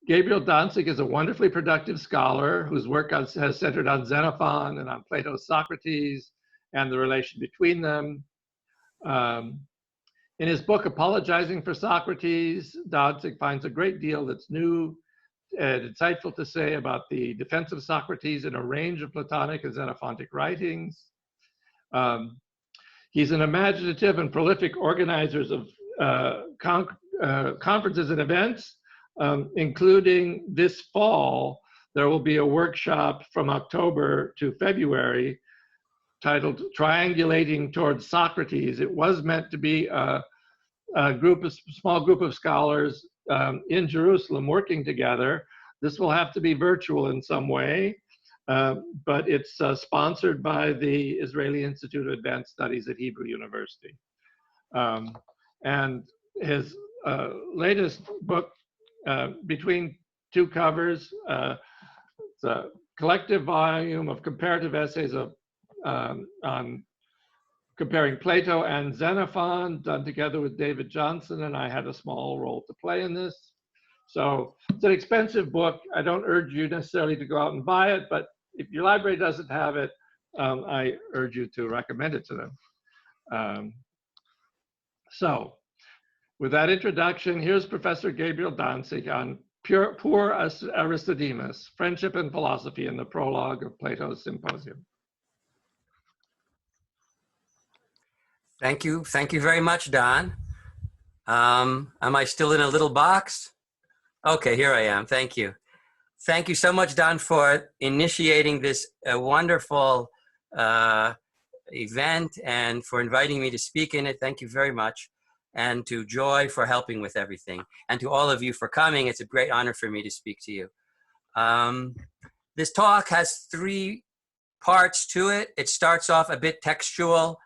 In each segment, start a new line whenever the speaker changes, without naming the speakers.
Gabriel Danzig is a wonderfully productive scholar whose work has centered on Xenophon and on Plato's Socrates and the relation between them. In his book, Apologizing for Socrates, Danzig finds a great deal that's new and insightful to say about the defense of Socrates in a range of Platonic and Xenophontic writings. He's an imaginative and prolific organizer of conferences and events, including this fall. There will be a workshop from October to February titled Triangulating Towards Socrates. It was meant to be a small group of scholars in Jerusalem working together. This will have to be virtual in some way, but it's sponsored by the Israeli Institute of Advanced Studies at Hebrew University. And his latest book, Between Two Covers, it's a collective volume of comparative essays on comparing Plato and Xenophon, done together with David Johnson, and I had a small role to play in this. So it's an expensive book. I don't urge you necessarily to go out and buy it, but if your library doesn't have it, I urge you to recommend it to them. So with that introduction, here's Professor Gabriel Danzig on Poor Aristodemos, Friendship and Philosophy in the Prologue of Plato's Symposium.
Thank you very much, Don. Am I still in a little box? Okay, here I am, thank you. Thank you so much, Don, for initiating this wonderful event and for inviting me to speak in it. Thank you very much. And to Joy for helping with everything. And to all of you for coming. It's a great honor for me to speak to you. This talk has 3 parts to it. It starts off a bit textual,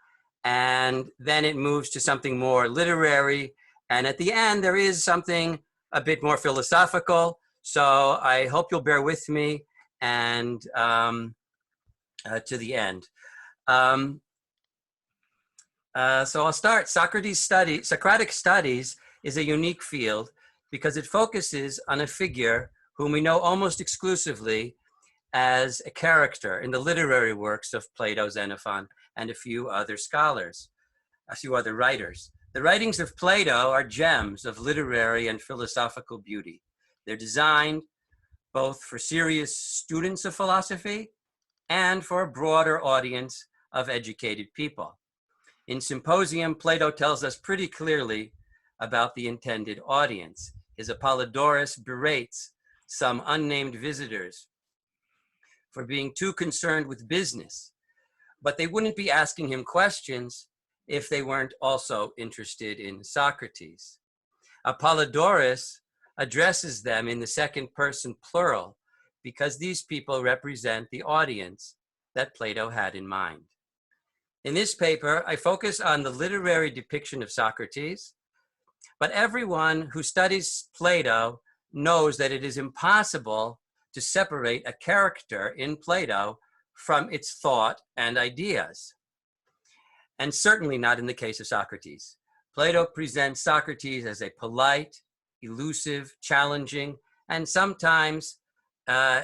and then it moves to something more literary. And at the end, there is something a bit more philosophical. So I hope you'll bear with me and to the end. So I'll start. Socratic studies is a unique field because it focuses on a figure whom we know almost exclusively as a character in the literary works of Plato, Xenophon, and a few other scholars, a few other writers. The writings of Plato are gems of literary and philosophical beauty. They're designed both for serious students of philosophy and for a broader audience of educated people. In Symposium, Plato tells us pretty clearly about the intended audience. His Apollodorus berates some unnamed visitors for being too concerned with business, but they wouldn't be asking him questions if they weren't also interested in Socrates. Apollodorus addresses them in the second person plural because these people represent the audience that Plato had in mind. In this paper, I focus on the literary depiction of Socrates, but everyone who studies Plato knows that it is impossible to separate a character in Plato from its thought and ideas, and certainly not in the case of Socrates. Plato presents Socrates as a polite, elusive, challenging, and sometimes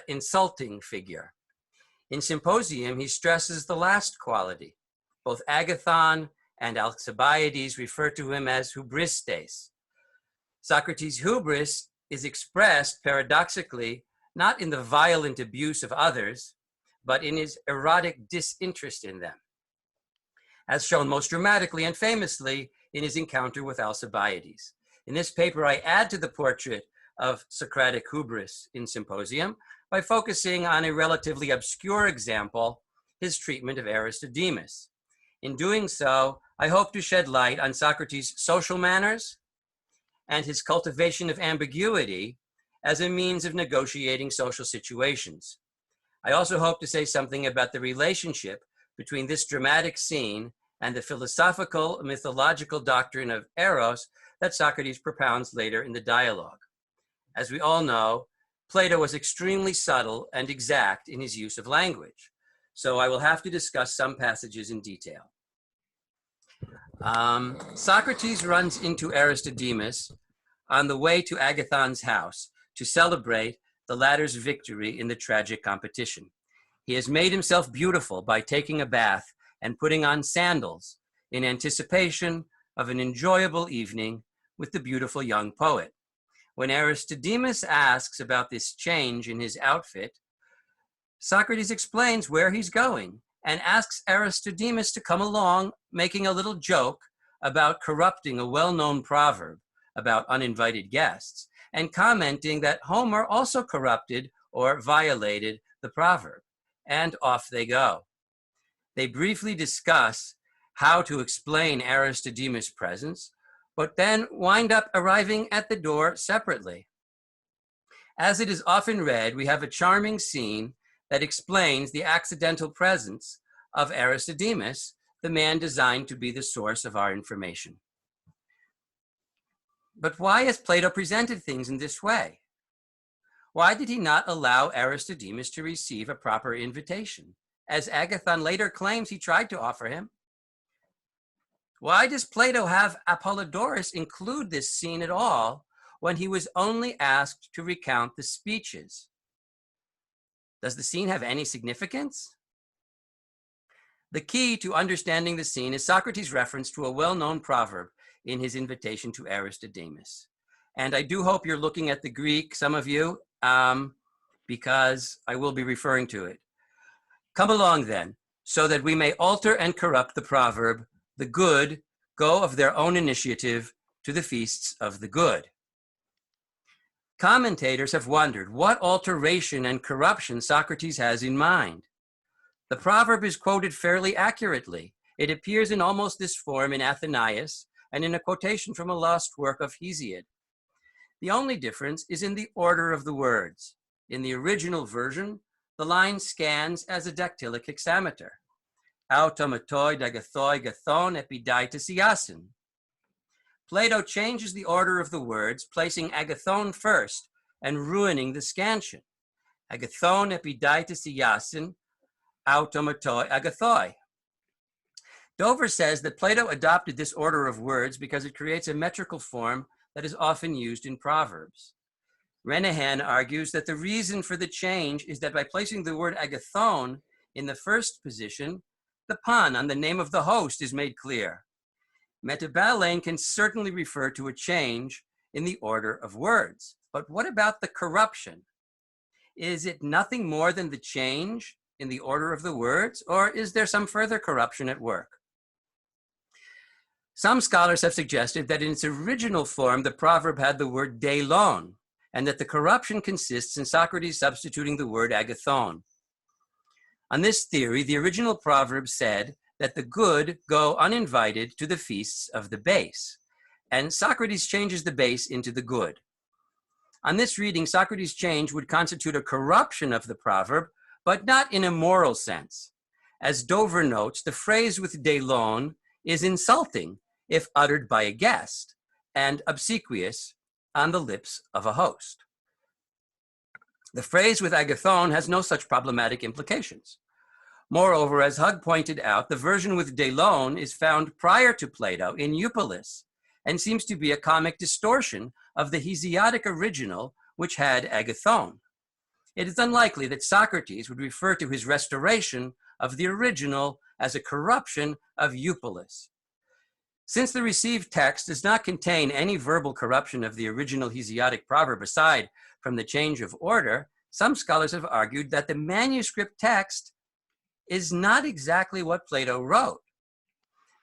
insulting figure. In Symposium, he stresses the last quality. Both Agathon and Alcibiades refer to him as hubristes. Socrates' hubris is expressed paradoxically not in the violent abuse of others, but in his erotic disinterest in them, as shown most dramatically and famously in his encounter with Alcibiades. In this paper, I add to the portrait of Socratic hubris in Symposium by focusing on a relatively obscure example, his treatment of Aristodemos. In doing so, I hope to shed light on Socrates' social manners and his cultivation of ambiguity as a means of negotiating social situations. I also hope to say something about the relationship between this dramatic scene and the philosophical, mythological doctrine of Eros that Socrates propounds later in the dialogue. As we all know, Plato was extremely subtle and exact in his use of language, so I will have to discuss some passages in detail. Socrates runs into Aristodemos on the way to Agathon's house to celebrate the latter's victory in the tragic competition. He has made himself beautiful by taking a bath and putting on sandals in anticipation of an enjoyable evening with the beautiful young poet. When Aristodemus asks about this change in his outfit, Socrates explains where he's going and asks Aristodemus to come along, making a little joke about corrupting a well-known proverb about uninvited guests, and commenting that Homer also corrupted or violated the proverb. And off they go. They briefly discuss how to explain Aristodemus' presence, but then wind up arriving at the door separately. As it is often read, we have a charming scene that explains the accidental presence of Aristodemus, the man designed to be the source of our information. But why has Plato presented things in this way? Why did he not allow Aristodemus to receive a proper invitation, as Agathon later claims he tried to offer him? Why does Plato have Apollodorus include this scene at all when he was only asked to recount the speeches? Does the scene have any significance? The key to understanding the scene is Socrates' reference to a well-known proverb in his invitation to Aristodemus. And I do hope you're looking at the Greek, some of you, because I will be referring to it. Come along then, so that we may alter and corrupt the proverb, the good go of their own initiative to the feasts of the good. Commentators have wondered what alteration and corruption Socrates has in mind. The proverb is quoted fairly accurately. It appears in almost this form in Athenaeus and in a quotation from a lost work of Hesiod. The only difference is in the order of the words. In the original version, the line scans as a dactylic hexameter. Automatoi dagathoi gathon epidaitis iasin. Plato changes the order of the words, placing agathon first and ruining the scansion. Agathon epidaitis iasin, automatoi agathoi. Dover says that Plato adopted this order of words because it creates a metrical form that is often used in proverbs. Renehan argues that the reason for the change is that by placing the word agathon in the first position, the pun on the name of the host is made clear. Metabalain can certainly refer to a change in the order of words. But what about the corruption? Is it nothing more than the change in the order of the words, or is there some further corruption at work? Some scholars have suggested that in its original form, the proverb had the word deilon, and that the corruption consists in Socrates substituting the word agathon. On this theory, the original proverb said that the good go uninvited to the feasts of the base, and Socrates changes the base into the good. On this reading, Socrates' change would constitute a corruption of the proverb, but not in a moral sense. As Dover notes, the phrase with deilon is insulting if uttered by a guest, and obsequious on the lips of a host. The phrase with agathon has no such problematic implications. Moreover, as Hug pointed out, the version with deilon is found prior to Plato in Eupolis, and seems to be a comic distortion of the Hesiodic original, which had agathon. It is unlikely that Socrates would refer to his restoration of the original as a corruption of Eupolis. Since the received text does not contain any verbal corruption of the original Hesiodic proverb aside from the change of order, some scholars have argued that the manuscript text is not exactly what Plato wrote.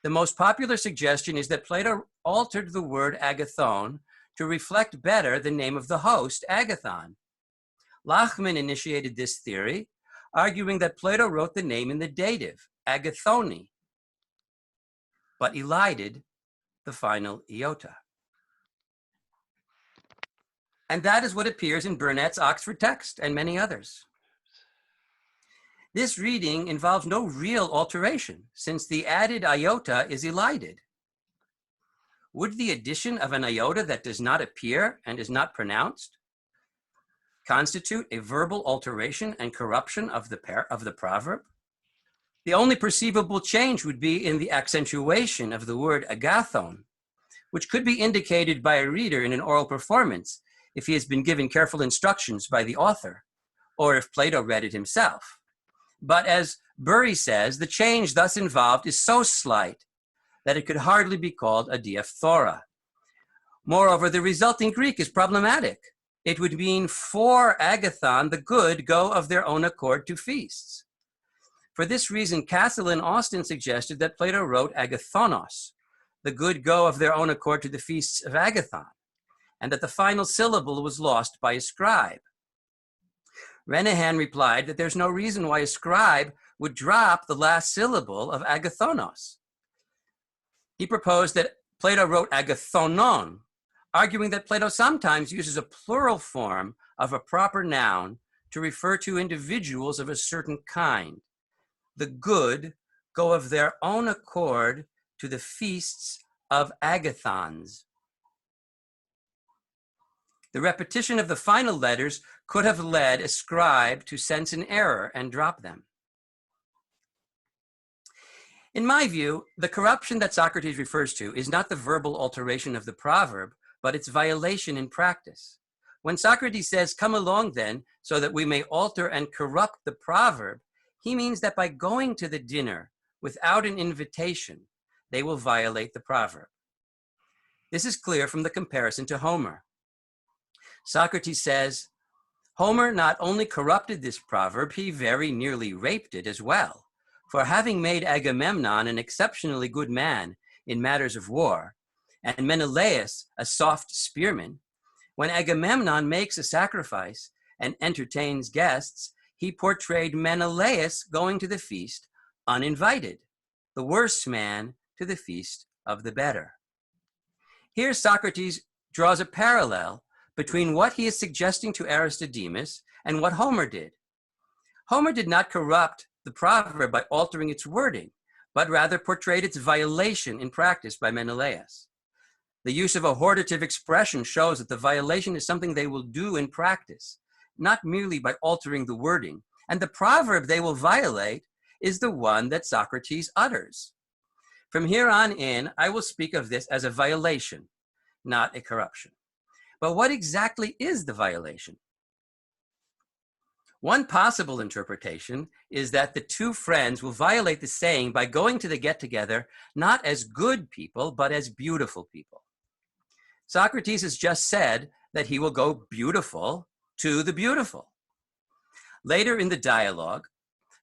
The most popular suggestion is that Plato altered the word agathon to reflect better the name of the host, Agathon. Lachman initiated this theory, arguing that Plato wrote the name in the dative, agathoni, but elided the final iota. And that is what appears in Burnett's Oxford text and many others. This reading involves no real alteration, since the added iota is elided. Would the addition of an iota that does not appear and is not pronounced constitute a verbal alteration and corruption of the proverb? The only perceivable change would be in the accentuation of the word agathon, which could be indicated by a reader in an oral performance if he has been given careful instructions by the author, or if Plato read it himself. But as Bury says, the change thus involved is so slight that it could hardly be called a diaphthora. Moreover, the resulting Greek is problematic. It would mean for Agathon, the good go of their own accord to feasts. For this reason, Castle and Austin suggested that Plato wrote Agathonos, the good go of their own accord to the feasts of Agathon, and that the final syllable was lost by a scribe. Renehan replied that there's no reason why a scribe would drop the last syllable of Agathonos. He proposed that Plato wrote Agathonon, arguing that Plato sometimes uses a plural form of a proper noun to refer to individuals of a certain kind. The good go of their own accord to the feasts of Agathons. The repetition of the final letters could have led a scribe to sense an error and drop them. In my view, the corruption that Socrates refers to is not the verbal alteration of the proverb, but its violation in practice. When Socrates says, "Come along then, so that we may alter and corrupt the proverb," he means that by going to the dinner without an invitation, they will violate the proverb. This is clear from the comparison to Homer. Socrates says, Homer not only corrupted this proverb, he very nearly raped it as well. For having made Agamemnon an exceptionally good man in matters of war, and Menelaus a soft spearman, when Agamemnon makes a sacrifice and entertains guests, he portrayed Menelaus going to the feast uninvited, the worse man to the feast of the better. Here Socrates draws a parallel between what he is suggesting to Aristodemos and what Homer did. Homer did not corrupt the proverb by altering its wording, but rather portrayed its violation in practice by Menelaus. The use of a hortative expression shows that the violation is something they will do in practice, not merely by altering the wording, and the proverb they will violate is the one that Socrates utters. From here on in, I will speak of this as a violation, not a corruption. But what exactly is the violation? One possible interpretation is that the two friends will violate the saying by going to the get-together not as good people, but as beautiful people. Socrates has just said that he will go beautiful to the beautiful. Later in the dialogue,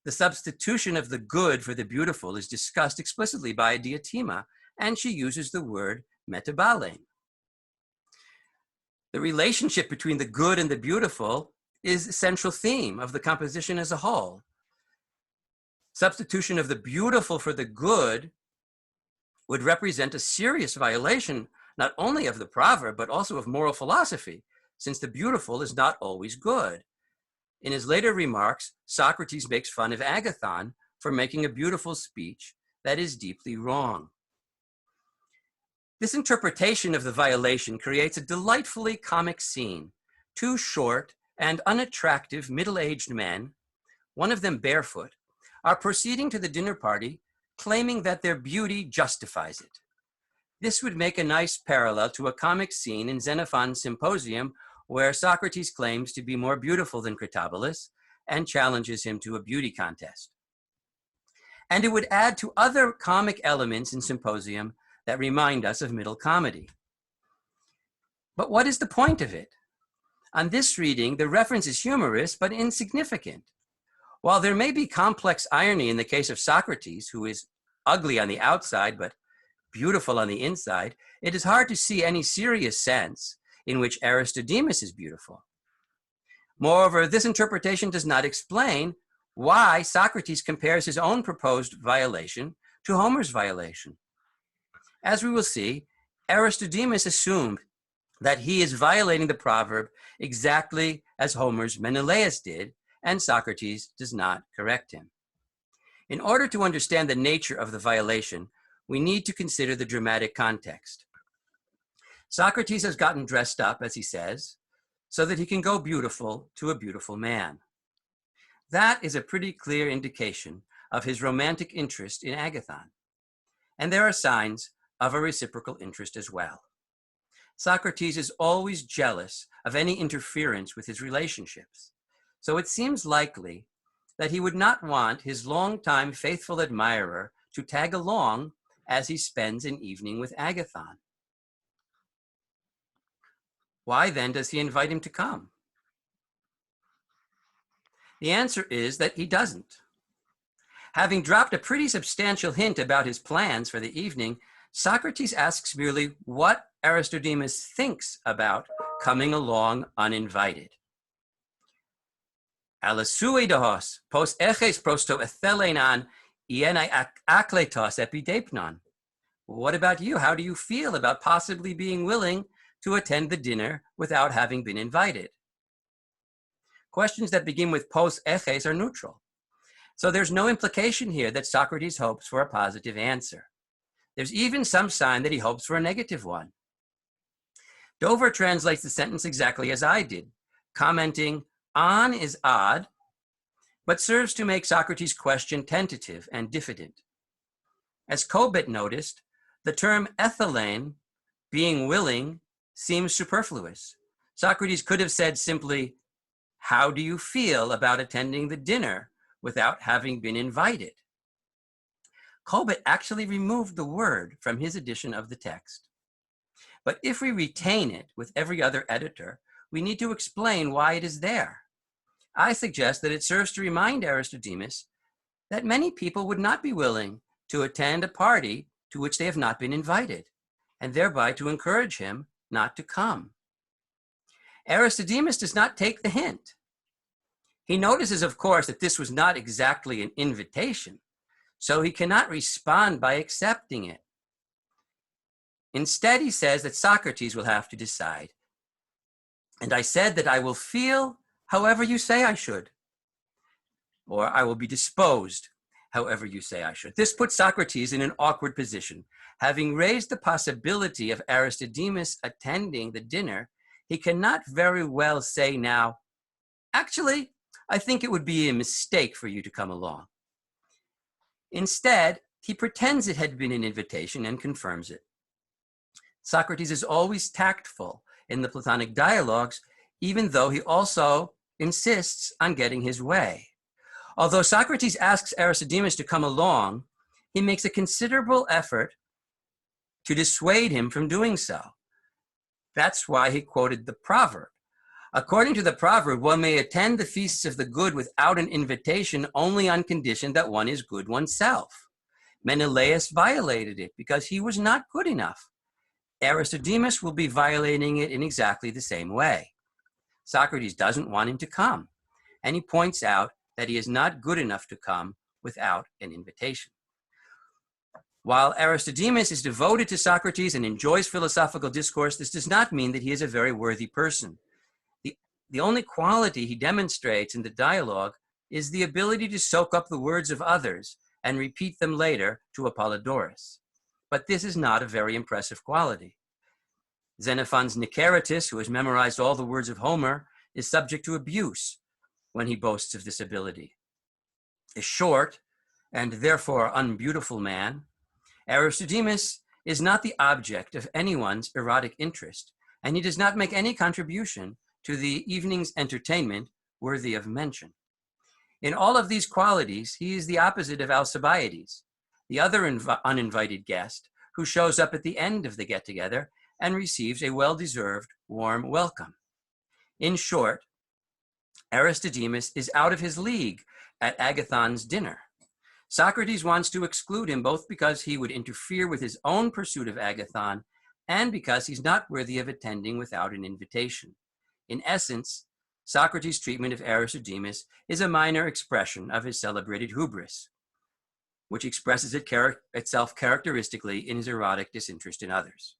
the substitution of the good for the beautiful is discussed explicitly by Diotima, and she uses the word metabale. The relationship between the good and the beautiful is the central theme of the composition as a whole. Substitution of the beautiful for the good would represent a serious violation not only of the proverb, but also of moral philosophy, since the beautiful is not always good. In his later remarks, Socrates makes fun of Agathon for making a beautiful speech that is deeply wrong. This interpretation of the violation creates a delightfully comic scene. Two short and unattractive middle-aged men, one of them barefoot, are proceeding to the dinner party claiming that their beauty justifies it. This would make a nice parallel to a comic scene in Xenophon's Symposium where Socrates claims to be more beautiful than Critobulus and challenges him to a beauty contest. And it would add to other comic elements in Symposium that remind us of middle comedy. But what is the point of it? On this reading, the reference is humorous but insignificant. While there may be complex irony in the case of Socrates, who is ugly on the outside but beautiful on the inside, it is hard to see any serious sense in which Aristodemos is beautiful. Moreover, this interpretation does not explain why Socrates compares his own proposed violation to Homer's violation. As we will see, Aristodemos assumed that he is violating the proverb exactly as Homer's Menelaus did, and Socrates does not correct him. In order to understand the nature of the violation, we need to consider the dramatic context. Socrates has gotten dressed up, as he says, so that he can go beautiful to a beautiful man. That is a pretty clear indication of his romantic interest in Agathon. And there are signs of a reciprocal interest as well. Socrates is always jealous of any interference with his relationships. So it seems likely that he would not want his longtime faithful admirer to tag along as he spends an evening with Agathon. Why then does he invite him to come? The answer is that he doesn't. Having dropped a pretty substantial hint about his plans for the evening, Socrates asks merely what Aristodemus thinks about coming along uninvited. Alasouidahos, pos eches prosto ethelenan ienai akletos epidepnon. What about you? How do you feel about possibly being willing to attend the dinner without having been invited? Questions that begin with pos eches are neutral. So there's no implication here that Socrates hopes for a positive answer. There's even some sign that he hopes for a negative one. Dover translates the sentence exactly as I did, commenting, on is odd, but serves to make Socrates' question tentative and diffident. As Kobit noticed, the term ethylene, being willing, seems superfluous. Socrates could have said simply, how do you feel about attending the dinner without having been invited? Kobit actually removed the word from his edition of the text. But if we retain it with every other editor, we need to explain why it is there. I suggest that it serves to remind Aristodemus that many people would not be willing to attend a party to which they have not been invited, and thereby to encourage him not to come. Aristodemus does not take the hint. He notices, of course, that this was not exactly an invitation, so he cannot respond by accepting it. Instead, he says that Socrates will have to decide. And I said that I will feel however you say I should, or I will be disposed however you say I should. This puts Socrates in an awkward position. Having raised the possibility of Aristodemus attending the dinner, he cannot very well say now, actually, I think it would be a mistake for you to come along. Instead, he pretends it had been an invitation and confirms it. Socrates is always tactful in the Platonic dialogues, even though he also insists on getting his way. Although Socrates asks Aristodemus to come along, he makes a considerable effort to dissuade him from doing so. That's why he quoted the proverb. According to the proverb, one may attend the feasts of the good without an invitation only on condition that one is good oneself. Menelaus violated it because he was not good enough. Aristodemus will be violating it in exactly the same way. Socrates doesn't want him to come, and he points out that he is not good enough to come without an invitation. While Aristodemus is devoted to Socrates and enjoys philosophical discourse, this does not mean that he is a very worthy person. The only quality he demonstrates in the dialogue is the ability to soak up the words of others and repeat them later to Apollodorus. But this is not a very impressive quality. Xenophon's Niceratus, who has memorized all the words of Homer, is subject to abuse when he boasts of this ability. A short and therefore unbeautiful man, Aristodemus is not the object of anyone's erotic interest, and he does not make any contribution to the evening's entertainment worthy of mention. In all of these qualities, he is the opposite of Alcibiades, the other uninvited guest who shows up at the end of the get-together and receives a well-deserved warm welcome. In short, Aristodemus is out of his league at Agathon's dinner. Socrates wants to exclude him both because he would interfere with his own pursuit of Agathon and because he's not worthy of attending without an invitation. In essence, Socrates' treatment of Aristodemus is a minor expression of his celebrated hubris, which expresses itself characteristically in his erotic disinterest in others.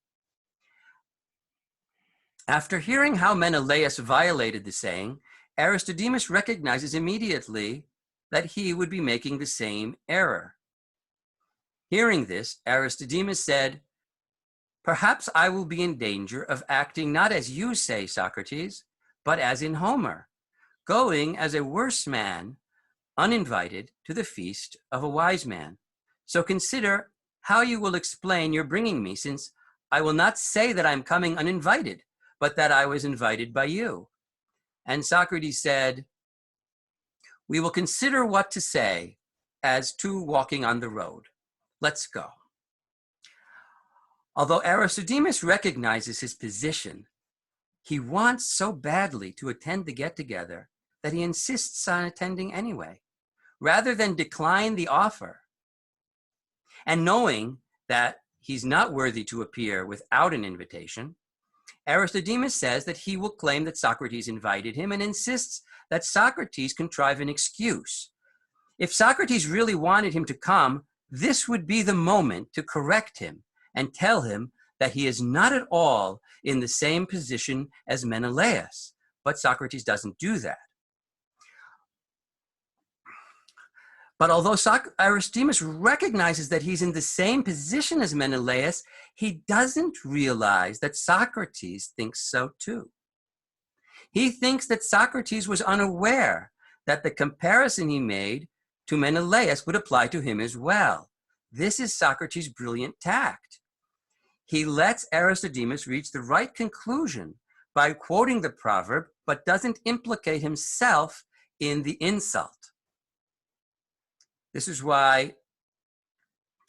After hearing how Menelaus violated the saying, Aristodemus recognizes immediately that he would be making the same error. Hearing this, Aristodemus said, "Perhaps I will be in danger of acting not as you say, Socrates, but as in Homer, going as a worse man, uninvited, to the feast of a wise man. So consider how you will explain your bringing me, since I will not say that I'm coming uninvited, but that I was invited by you. And Socrates said, we will consider what to say as two walking on the road. Let's go. Although Aristodemos recognizes his position, he wants so badly to attend the get-together that he insists on attending anyway, rather than decline the offer. And knowing that he's not worthy to appear without an invitation, Aristodemos says that he will claim that Socrates invited him and insists that Socrates contrive an excuse. If Socrates really wanted him to come, this would be the moment to correct him and tell him that he is not at all in the same position as Menelaus. But Socrates doesn't do that. But although Aristodemos recognizes that he's in the same position as Menelaus, he doesn't realize that Socrates thinks so too. He thinks that Socrates was unaware that the comparison he made to Menelaus would apply to him as well. This is Socrates' brilliant tact. He lets Aristodemos reach the right conclusion by quoting the proverb, but doesn't implicate himself in the insult. This is why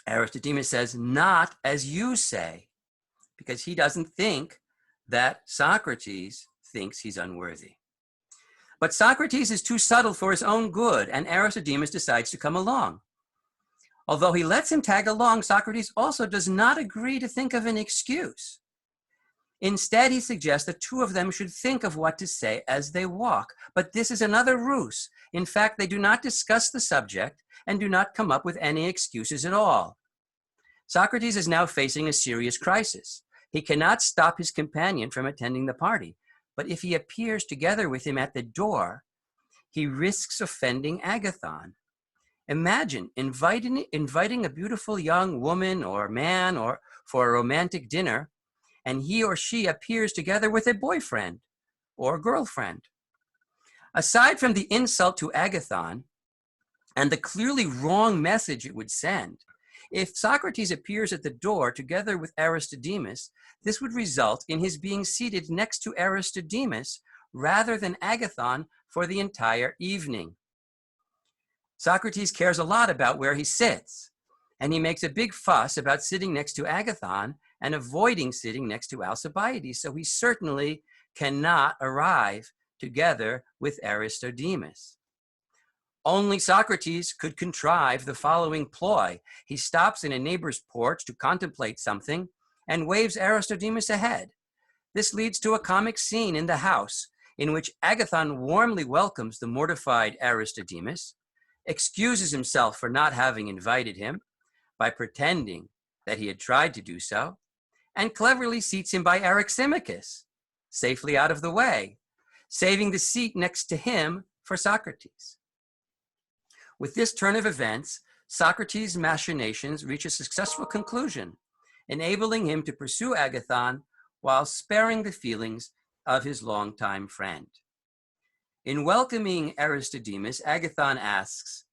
Aristodemos says, not as you say, because he doesn't think that Socrates thinks he's unworthy. But Socrates is too subtle for his own good, and Aristodemos decides to come along. Although he lets him tag along, Socrates also does not agree to think of an excuse. Instead, he suggests that two of them should think of what to say as they walk. But this is another ruse. In fact, they do not discuss the subject and do not come up with any excuses at all. Socrates is now facing a serious crisis. He cannot stop his companion from attending the party. But if he appears together with him at the door, he risks offending Agathon. Imagine inviting a beautiful young woman or man for a romantic dinner, and he or she appears together with a boyfriend or girlfriend. Aside from the insult to Agathon and the clearly wrong message it would send, if Socrates appears at the door together with Aristodemos, this would result in his being seated next to Aristodemos rather than Agathon for the entire evening. Socrates cares a lot about where he sits, and he makes a big fuss about sitting next to Agathon and avoiding sitting next to Alcibiades, so he certainly cannot arrive together with Aristodemos. Only Socrates could contrive the following ploy. He stops in a neighbor's porch to contemplate something and waves Aristodemos ahead. This leads to a comic scene in the house in which Agathon warmly welcomes the mortified Aristodemos, excuses himself for not having invited him by pretending that he had tried to do so, and cleverly seats him by Araximachus, safely out of the way, saving the seat next to him for Socrates. With this turn of events, Socrates' machinations reach a successful conclusion, enabling him to pursue Agathon while sparing the feelings of his longtime friend. In welcoming Aristodemos, Agathon asks,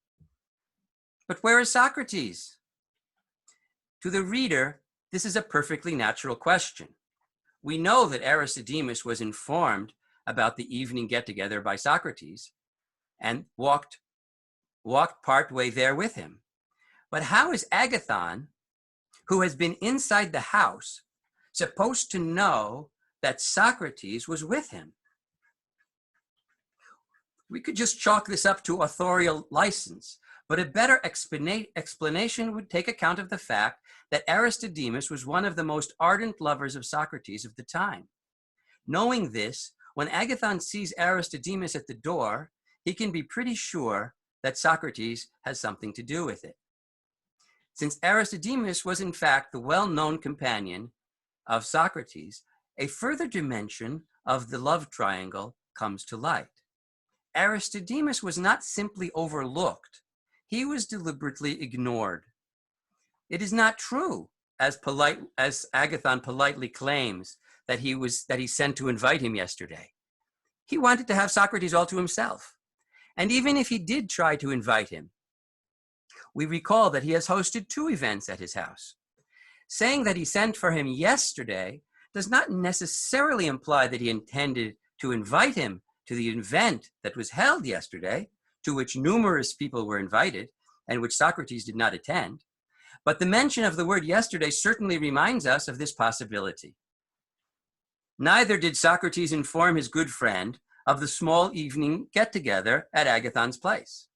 "But where is Socrates?" To the reader, this is a perfectly natural question. We know that Aristodemos was informed about the evening get-together by Socrates and walked partway there with him. But how is Agathon, who has been inside the house, supposed to know that Socrates was with him? We could just chalk this up to authorial license, but a better explanation would take account of the fact that Aristodemos was one of the most ardent lovers of Socrates of the time. Knowing this, when Agathon sees Aristodemos at the door, he can be pretty sure that Socrates has something to do with it. Since Aristodemos was in fact the well-known companion of Socrates, a further dimension of the love triangle comes to light. Aristodemos was not simply overlooked, he was deliberately ignored. It is not true, as Agathon politely claims, that he sent to invite him yesterday. He wanted to have Socrates all to himself. And even if he did try to invite him, we recall that he has hosted 2 events at his house. saying that he sent for him yesterday does not necessarily imply that he intended to invite him to the event that was held yesterday, to which numerous people were invited and which Socrates did not attend. But the mention of the word yesterday certainly reminds us of this possibility. Neither did Socrates inform his good friend of the small evening get-together at Agathon's place.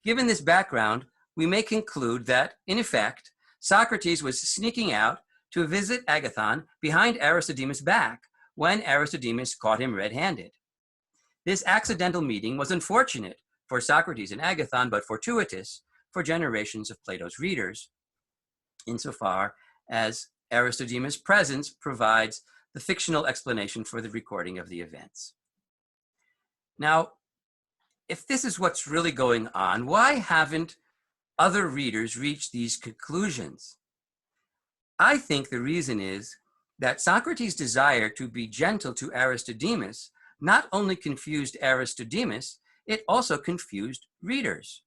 Given this background, we may conclude that, in effect, Socrates was sneaking out to visit Agathon behind Aristodemus' back when Aristodemus caught him red-handed. This accidental meeting was unfortunate for Socrates and Agathon, but fortuitous for generations of Plato's readers, insofar as Aristodemus' presence provides the fictional explanation for the recording of the events. Now, if this is what's really going on, why haven't other readers reached these conclusions? I think the reason is that Socrates' desire to be gentle to Aristodemus not only confused Aristodemus, it also confused readers.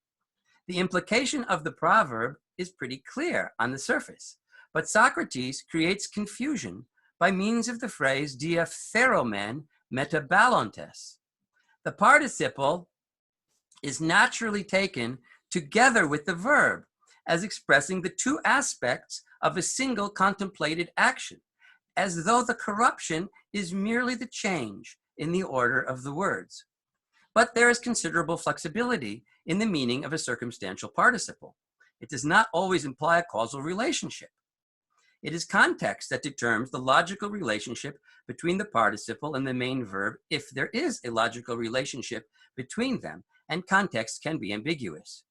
The implication of the proverb is pretty clear on the surface, but Socrates creates confusion by means of the phrase diaphteromen metabalontes. The participle is naturally taken together with the verb as expressing the two aspects of a single contemplated action, as though the corruption is merely the change in the order of the words. But there is considerable flexibility in the meaning of a circumstantial participle. It does not always imply a causal relationship. It is context that determines the logical relationship between the participle and the main verb, if there is a logical relationship between them, and context can be ambiguous.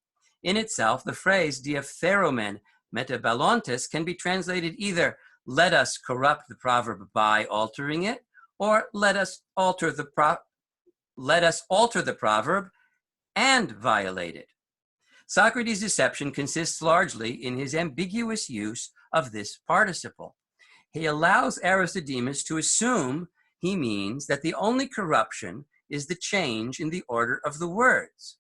In itself, the phrase diaphteromen metabalontes can be translated either let us corrupt the proverb by altering it, or let us alter the proverb and violate it. Socrates' deception consists largely in his ambiguous use of this participle. He allows Aristodemus to assume he means that the only corruption is the change in the order of the words.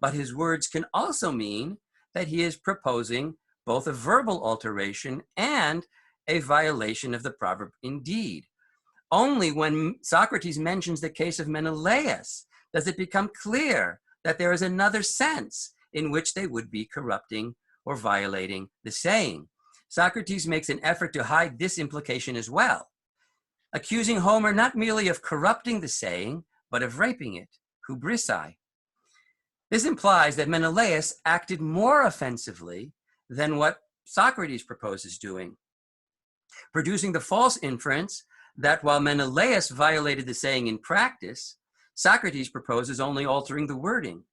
But his words can also mean that he is proposing both a verbal alteration and a violation of the proverb indeed. Only when Socrates mentions the case of Menelaus does it become clear that there is another sense in which they would be corrupting or violating the saying. Socrates makes an effort to hide this implication as well, accusing Homer not merely of corrupting the saying, but of raping it, hubrisai. This implies that Menelaus acted more offensively than what Socrates proposes doing, producing the false inference that while Menelaus violated the saying in practice, Socrates proposes only altering the wording.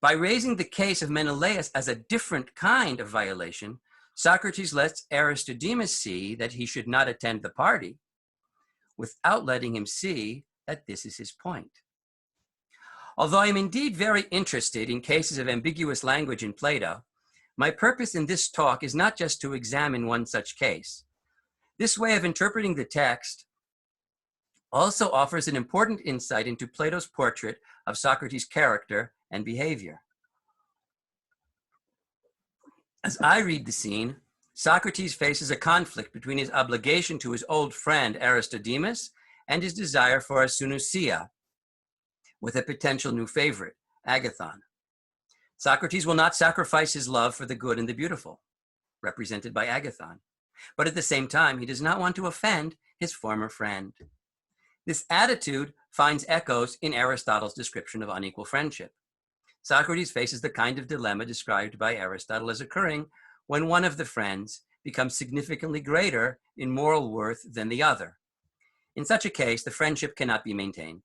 By raising the case of Menelaus as a different kind of violation, Socrates lets Aristodemus see that he should not attend the party without letting him see that this is his point. Although I am indeed very interested in cases of ambiguous language in Plato, my purpose in this talk is not just to examine one such case. This way of interpreting the text also offers an important insight into Plato's portrait of Socrates' character and behavior. As I read the scene, Socrates faces a conflict between his obligation to his old friend Aristodemus and his desire for a synousia with a potential new favorite, Agathon. Socrates will not sacrifice his love for the good and the beautiful, represented by Agathon, but at the same time, he does not want to offend his former friend. This attitude finds echoes in Aristotle's description of unequal friendship. Socrates faces the kind of dilemma described by Aristotle as occurring when one of the friends becomes significantly greater in moral worth than the other. In such a case, the friendship cannot be maintained.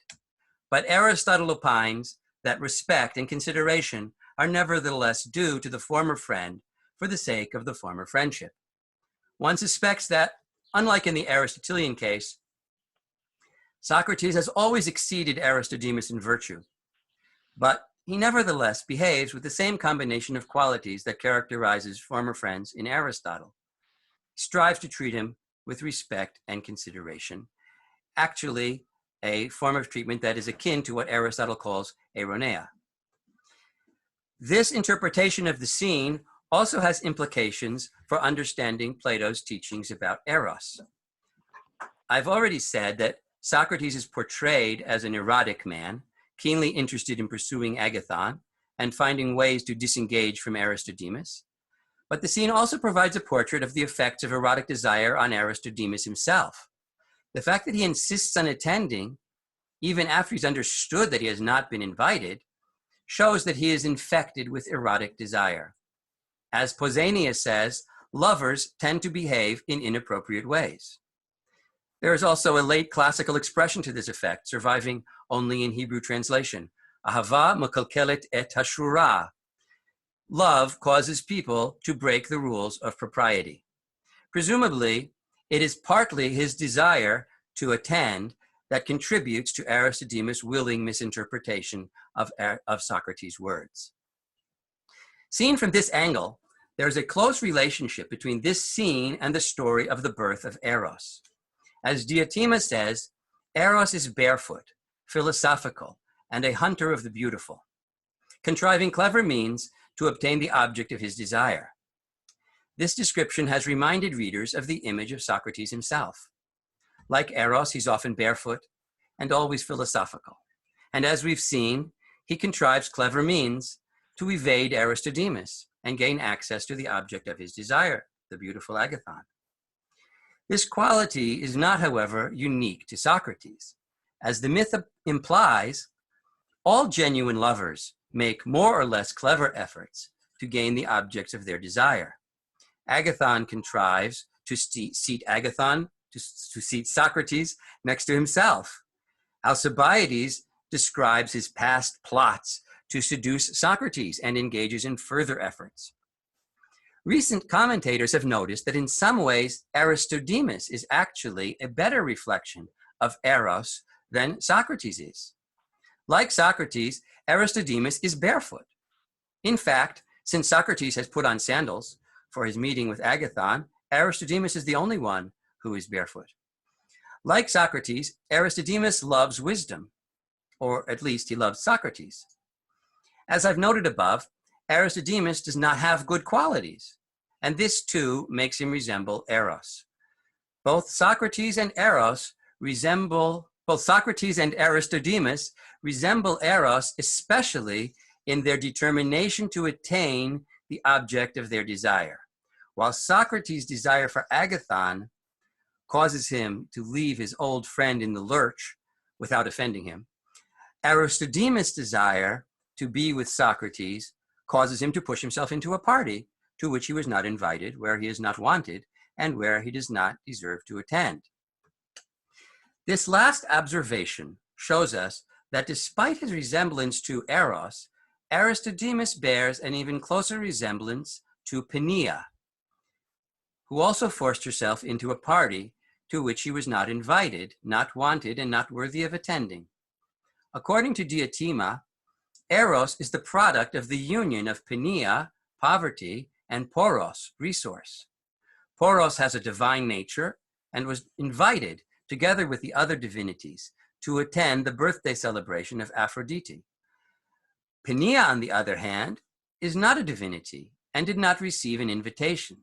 But Aristotle opines that respect and consideration are nevertheless due to the former friend for the sake of the former friendship. One suspects that, unlike in the Aristotelian case, Socrates has always exceeded Aristodemus in virtue, but he nevertheless behaves with the same combination of qualities that characterizes former friends in Aristotle. He strives to treat him with respect and consideration, actually a form of treatment that is akin to what Aristotle calls eironeia. This interpretation of the scene also has implications for understanding Plato's teachings about Eros. I've already said that Socrates is portrayed as an erotic man, keenly interested in pursuing Agathon and finding ways to disengage from Aristodemos. But the scene also provides a portrait of the effects of erotic desire on Aristodemos himself. The fact that he insists on attending, even after he's understood that he has not been invited, shows that he is infected with erotic desire. As Pausanias says, lovers tend to behave in inappropriate ways. There is also a late classical expression to this effect, surviving only in Hebrew translation. Ahava mekalkelet et hashura. Love causes people to break the rules of propriety. Presumably, it is partly his desire to attend that contributes to Aristodemos' willing misinterpretation of Socrates' words. Seen from this angle, there is a close relationship between this scene and the story of the birth of Eros. As Diotima says, Eros is barefoot, philosophical, and a hunter of the beautiful, contriving clever means to obtain the object of his desire. This description has reminded readers of the image of Socrates himself. Like Eros, he's often barefoot and always philosophical. And as we've seen, he contrives clever means to evade Aristodemos and gain access to the object of his desire, the beautiful Agathon. This quality is not, however, unique to Socrates. As the myth implies, all genuine lovers make more or less clever efforts to gain the objects of their desire. Agathon contrives to seat Socrates next to himself. Alcibiades describes his past plots to seduce Socrates and engages in further efforts. Recent commentators have noticed that in some ways, Aristodemos is actually a better reflection of Eros than Socrates is. Like Socrates, Aristodemos is barefoot. In fact, since Socrates has put on sandals for his meeting with Agathon, Aristodemos is the only one who is barefoot. Like Socrates, Aristodemos loves wisdom, or at least he loves Socrates. As I've noted above, Aristodemos does not have good qualities, and this too makes him resemble Eros. Both Socrates and Aristodemos resemble Eros, especially in their determination to attain the object of their desire. While Socrates' desire for Agathon causes him to leave his old friend in the lurch without offending him, Aristodemos' desire to be with Socrates causes him to push himself into a party to which he was not invited, where he is not wanted, and where he does not deserve to attend. This last observation shows us that despite his resemblance to Eros, Aristodemos bears an even closer resemblance to Penia, who also forced herself into a party to which he was not invited, not wanted, and not worthy of attending. According to Diotima, Eros is the product of the union of Penia, poverty, and Poros, resource. Poros has a divine nature and was invited, together with the other divinities, to attend the birthday celebration of Aphrodite. Penia, on the other hand, is not a divinity and did not receive an invitation.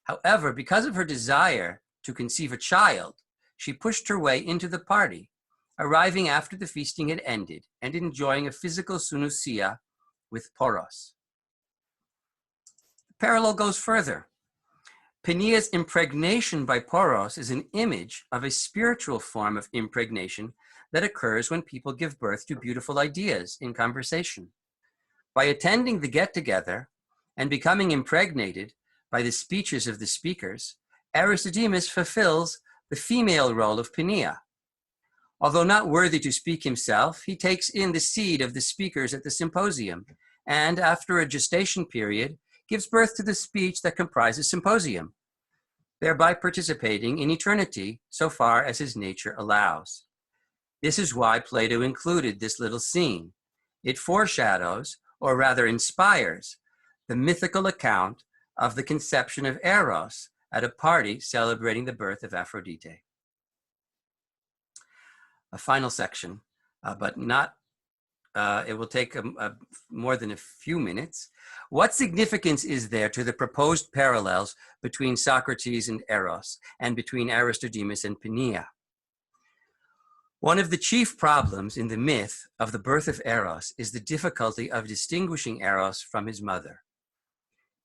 However, because of her desire to conceive a child, she pushed her way into the party, arriving after the feasting had ended and enjoying a physical synousia with Poros. The parallel goes further. Penia's impregnation by Poros is an image of a spiritual form of impregnation that occurs when people give birth to beautiful ideas in conversation. By attending the get-together and becoming impregnated by the speeches of the speakers, Aristodemos fulfills the female role of Penia. Although not worthy to speak himself, he takes in the seed of the speakers at the Symposium, and after a gestation period, gives birth to the speech that comprises Symposium, thereby participating in eternity so far as his nature allows. This is why Plato included this little scene. It foreshadows, or rather inspires, the mythical account of the conception of Eros at a party celebrating the birth of Aphrodite. A final section, but not it will take more than a few minutes. What significance is there to the proposed parallels between Socrates and Eros, and between Aristodemus and Penia? One of the chief problems in the myth of the birth of Eros is the difficulty of distinguishing Eros from his mother.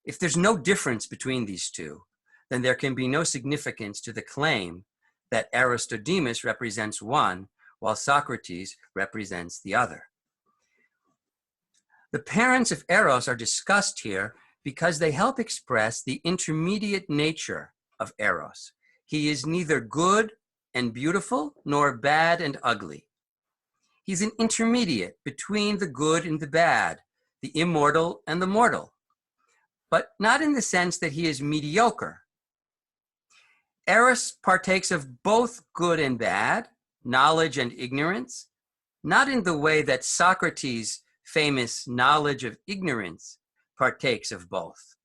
If there's no difference between these two, then there can be no significance to the claim that Aristodemus represents one, while Socrates represents the other. The parents of Eros are discussed here because they help express the intermediate nature of Eros. He is neither good and beautiful, nor bad and ugly. He's an intermediate between the good and the bad, the immortal and the mortal, but not in the sense that he is mediocre. Eros partakes of both good and bad, knowledge and ignorance, not in the way that Socrates' famous knowledge of ignorance partakes of both,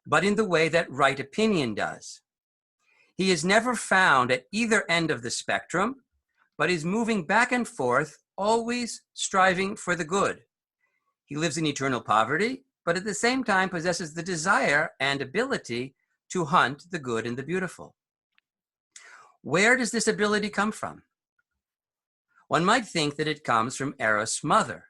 but in the way that right opinion does. He is never found at either end of the spectrum, but is moving back and forth, always striving for the good. He lives in eternal poverty, but at the same time possesses the desire and ability to hunt the good and the beautiful. Where does this ability come from? One might think that it comes from Eros' mother.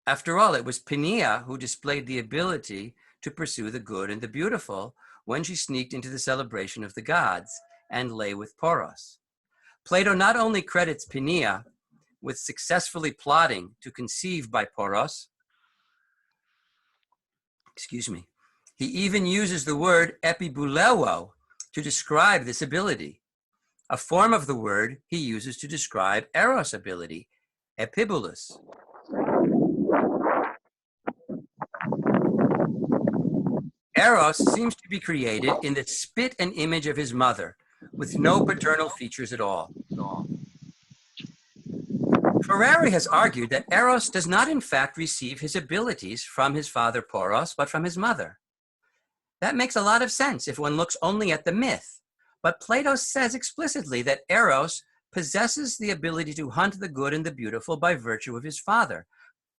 After all, it was Penia who displayed the ability to pursue the good and the beautiful when she sneaked into the celebration of the gods and lay with Poros. Plato not only credits Penia with successfully plotting to conceive by Poros, he even uses the word epibuleo to describe this ability, a form of the word he uses to describe Eros' ability, epibulus. Eros seems to be created in the spit and image of his mother, with no paternal features at all. Ferrari has argued that Eros does not in fact receive his abilities from his father Poros, but from his mother. That makes a lot of sense if one looks only at the myth, but Plato says explicitly that Eros possesses the ability to hunt the good and the beautiful by virtue of his father,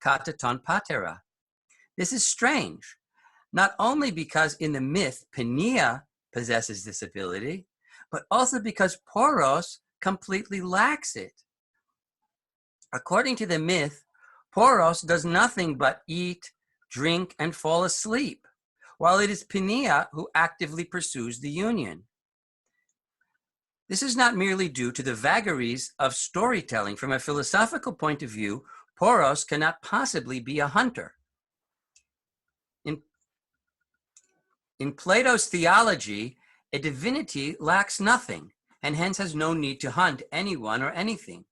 kataton patera. This is strange, not only because in the myth Penia possesses this ability, but also because Poros completely lacks it. According to the myth, Poros does nothing but eat, drink, and fall asleep, while it is Penia who actively pursues the union. This is not merely due to the vagaries of storytelling. From a philosophical point of view, Poros cannot possibly be a hunter. In Plato's theology, a divinity lacks nothing, and hence has no need to hunt anyone or anything.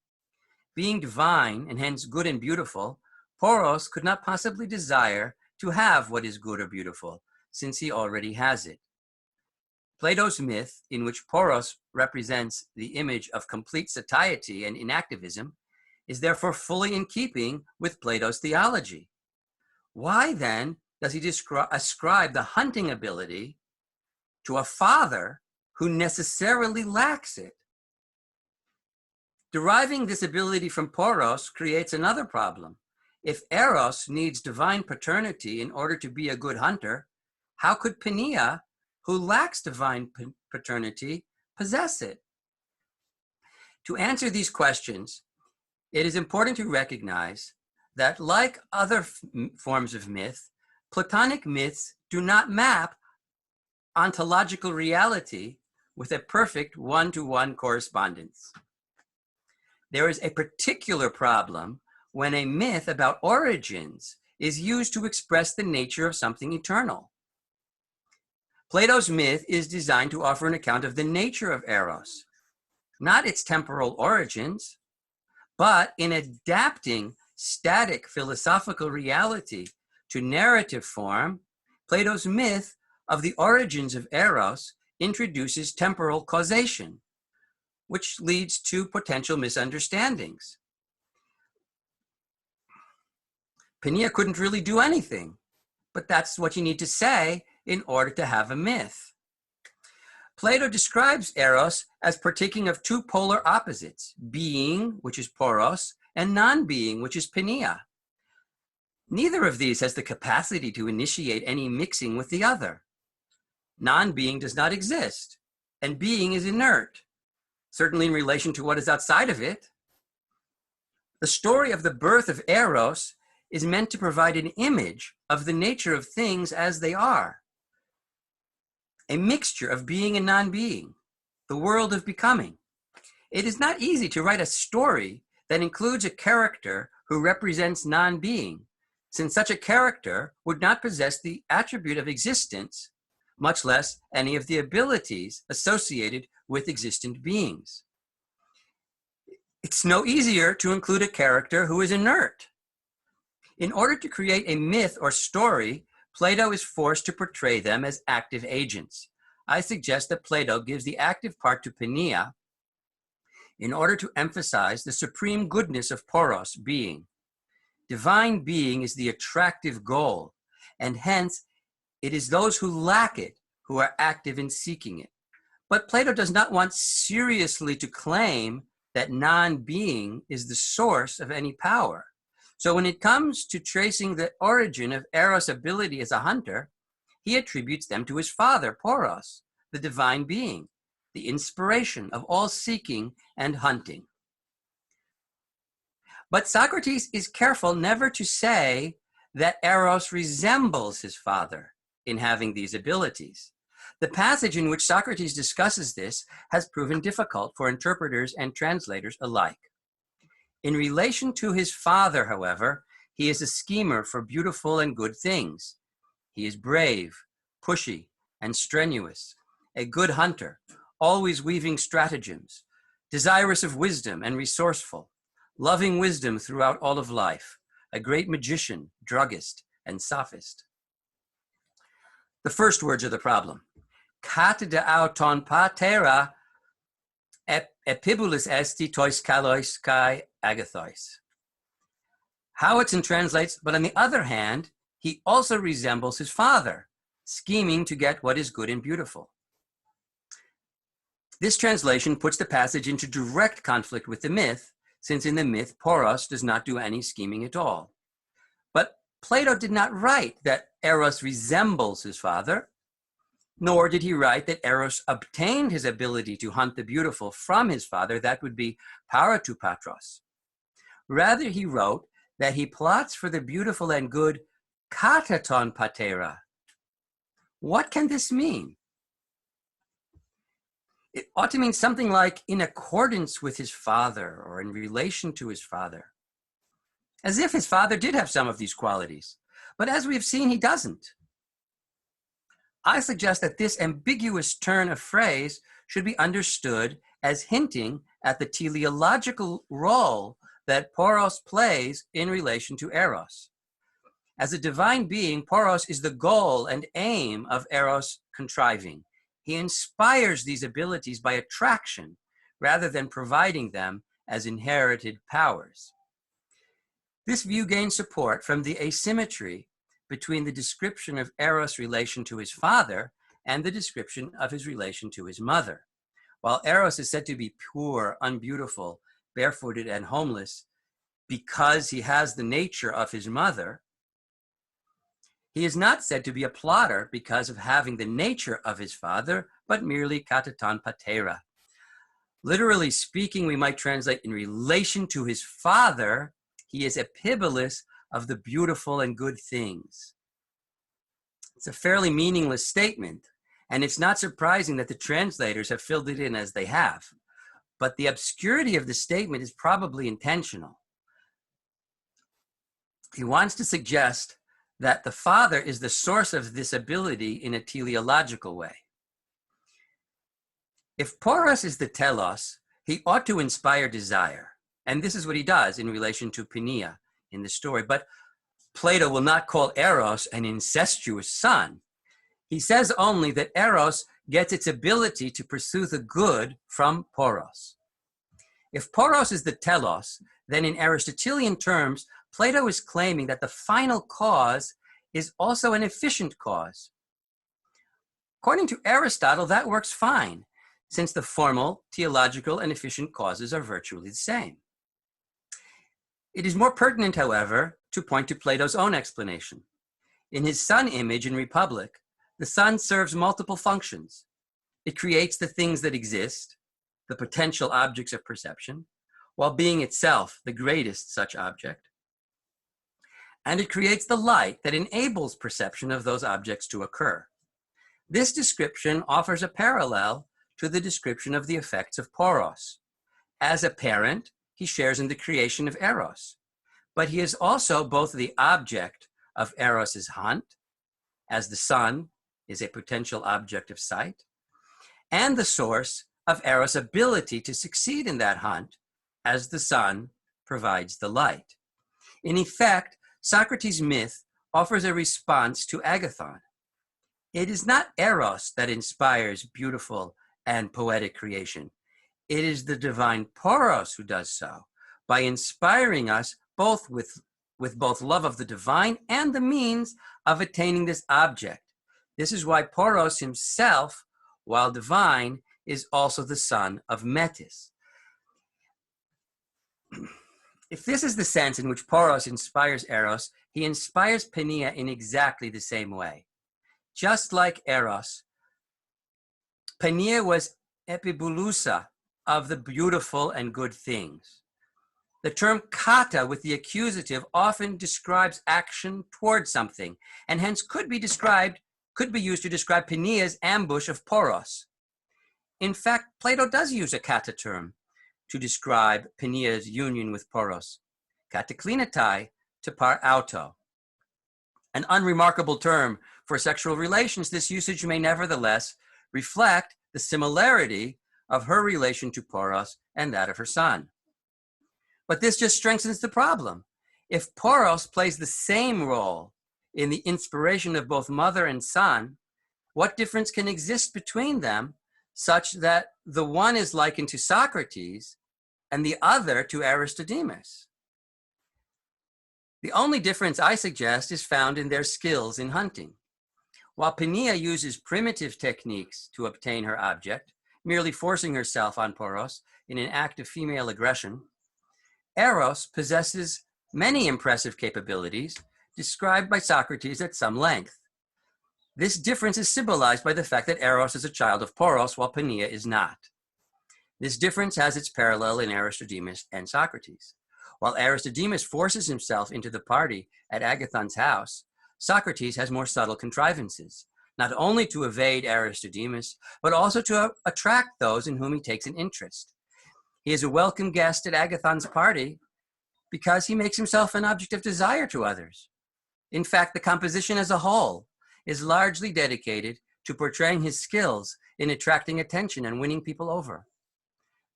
Being divine, and hence good and beautiful, Poros could not possibly desire to have what is good or beautiful, since he already has it. Plato's myth, in which Poros represents the image of complete satiety and inactivism, is therefore fully in keeping with Plato's theology. Why then does he ascribe the hunting ability to a father who necessarily lacks it? Deriving this ability from Poros creates another problem. If Eros needs divine paternity in order to be a good hunter, how could Penia, who lacks divine paternity, possess it? To answer these questions, it is important to recognize that, like other forms of myth, Platonic myths do not map ontological reality with a perfect one-to-one correspondence. There is a particular problem when a myth about origins is used to express the nature of something eternal. Plato's myth is designed to offer an account of the nature of Eros, not its temporal origins, but in adapting static philosophical reality to narrative form, Plato's myth of the origins of Eros introduces temporal causation, which leads to potential misunderstandings. Penia couldn't really do anything, but that's what you need to say in order to have a myth. Plato describes Eros as partaking of two polar opposites, being, which is Poros, and non-being, which is Penia. Neither of these has the capacity to initiate any mixing with the other. Non-being does not exist, and being is inert, certainly in relation to what is outside of it. The story of the birth of Eros is meant to provide an image of the nature of things as they are, a mixture of being and non-being, the world of becoming. It is not easy to write a story that includes a character who represents non-being, since such a character would not possess the attribute of existence, much less any of the abilities associated with existent beings. It's no easier to include a character who is inert. In order to create a myth or story, Plato is forced to portray them as active agents. I suggest that Plato gives the active part to Penia in order to emphasize the supreme goodness of poros, being. Divine being is the attractive goal, and hence it is those who lack it who are active in seeking it. But Plato does not want seriously to claim that non-being is the source of any power. So when it comes to tracing the origin of Eros' ability as a hunter, he attributes them to his father, Poros, the divine being, the inspiration of all seeking and hunting. But Socrates is careful never to say that Eros resembles his father in having these abilities. The passage in which Socrates discusses this has proven difficult for interpreters and translators alike. In relation to his father, however, he is a schemer for beautiful and good things. He is brave, pushy, and strenuous, a good hunter, always weaving stratagems, desirous of wisdom and resourceful, loving wisdom throughout all of life, a great magician, druggist, and sophist. The first words are the problem. Kata de auton patera epibulis esti tois kalois kai agathois. Howitson translates, but on the other hand, he also resembles his father, scheming to get what is good and beautiful. This translation puts the passage into direct conflict with the myth, since in the myth, Poros does not do any scheming at all. But Plato did not write that Eros resembles his father, nor did he write that Eros obtained his ability to hunt the beautiful from his father. That would be paratou patros. Rather, he wrote that he plots for the beautiful and good kataton patera. What can this mean? It ought to mean something like in accordance with his father or in relation to his father, as if his father did have some of these qualities. But as we have seen, he doesn't. I suggest that this ambiguous turn of phrase should be understood as hinting at the teleological role that Poros plays in relation to Eros. As a divine being, Poros is the goal and aim of Eros' contriving. He inspires these abilities by attraction rather than providing them as inherited powers. This view gains support from the asymmetry between the description of Eros' relation to his father and the description of his relation to his mother. While Eros is said to be poor, unbeautiful, barefooted, and homeless because he has the nature of his mother, he is not said to be a plotter because of having the nature of his father, but merely kataton patera. Literally speaking, we might translate in relation to his father, he is epibulis of the beautiful and good things. It's a fairly meaningless statement, and it's not surprising that the translators have filled it in as they have. But the obscurity of the statement is probably intentional. He wants to suggest that the father is the source of this ability in a teleological way. If Poros is the telos, he ought to inspire desire. And this is what he does in relation to Penia in the story. But Plato will not call Eros an incestuous son. He says only that Eros gets its ability to pursue the good from Poros. If Poros is the telos, then in Aristotelian terms, Plato is claiming that the final cause is also an efficient cause. According to Aristotle, that works fine, since the formal, theological, and efficient causes are virtually the same. It is more pertinent, however, to point to Plato's own explanation. In his sun image in Republic, the sun serves multiple functions. It creates the things that exist, the potential objects of perception, while being itself the greatest such object. And it creates the light that enables perception of those objects to occur. This description offers a parallel to the description of the effects of Poros. As a parent, he shares in the creation of Eros, but he is also both the object of Eros's hunt, as the sun is a potential object of sight, and the source of Eros' ability to succeed in that hunt, as the sun provides the light. In effect, Socrates' myth offers a response to Agathon. It is not Eros that inspires beautiful and poetic creation. It is the divine Poros who does so, by inspiring us both with both love of the divine and the means of attaining this object. This is why Poros himself, while divine, is also the son of Metis. If this is the sense in which Poros inspires Eros, he inspires Penia in exactly the same way. Just like Eros, Penia was epibulusa of the beautiful and good things. The term kata with the accusative often describes action towards something, and hence could be used to describe Penia's ambush of Poros. In fact, Plato does use a kata term to describe Penia's union with Poros, kataklinatai to par auto. An unremarkable term for sexual relations, this usage may nevertheless reflect the similarity of her relation to Poros and that of her son. But this just strengthens the problem. If Poros plays the same role in the inspiration of both mother and son, what difference can exist between them such that the one is likened to Socrates and the other to Aristodemos? The only difference I suggest is found in their skills in hunting. While Penia uses primitive techniques to obtain her object, merely forcing herself on Poros in an act of female aggression, Eros possesses many impressive capabilities described by Socrates at some length. This difference is symbolized by the fact that Eros is a child of Poros while Penia is not. This difference has its parallel in Aristodemos and Socrates. While Aristodemos forces himself into the party at Agathon's house, Socrates has more subtle contrivances, not only to evade Aristodemos, but also to attract those in whom he takes an interest. He is a welcome guest at Agathon's party because he makes himself an object of desire to others. In fact, the composition as a whole is largely dedicated to portraying his skills in attracting attention and winning people over.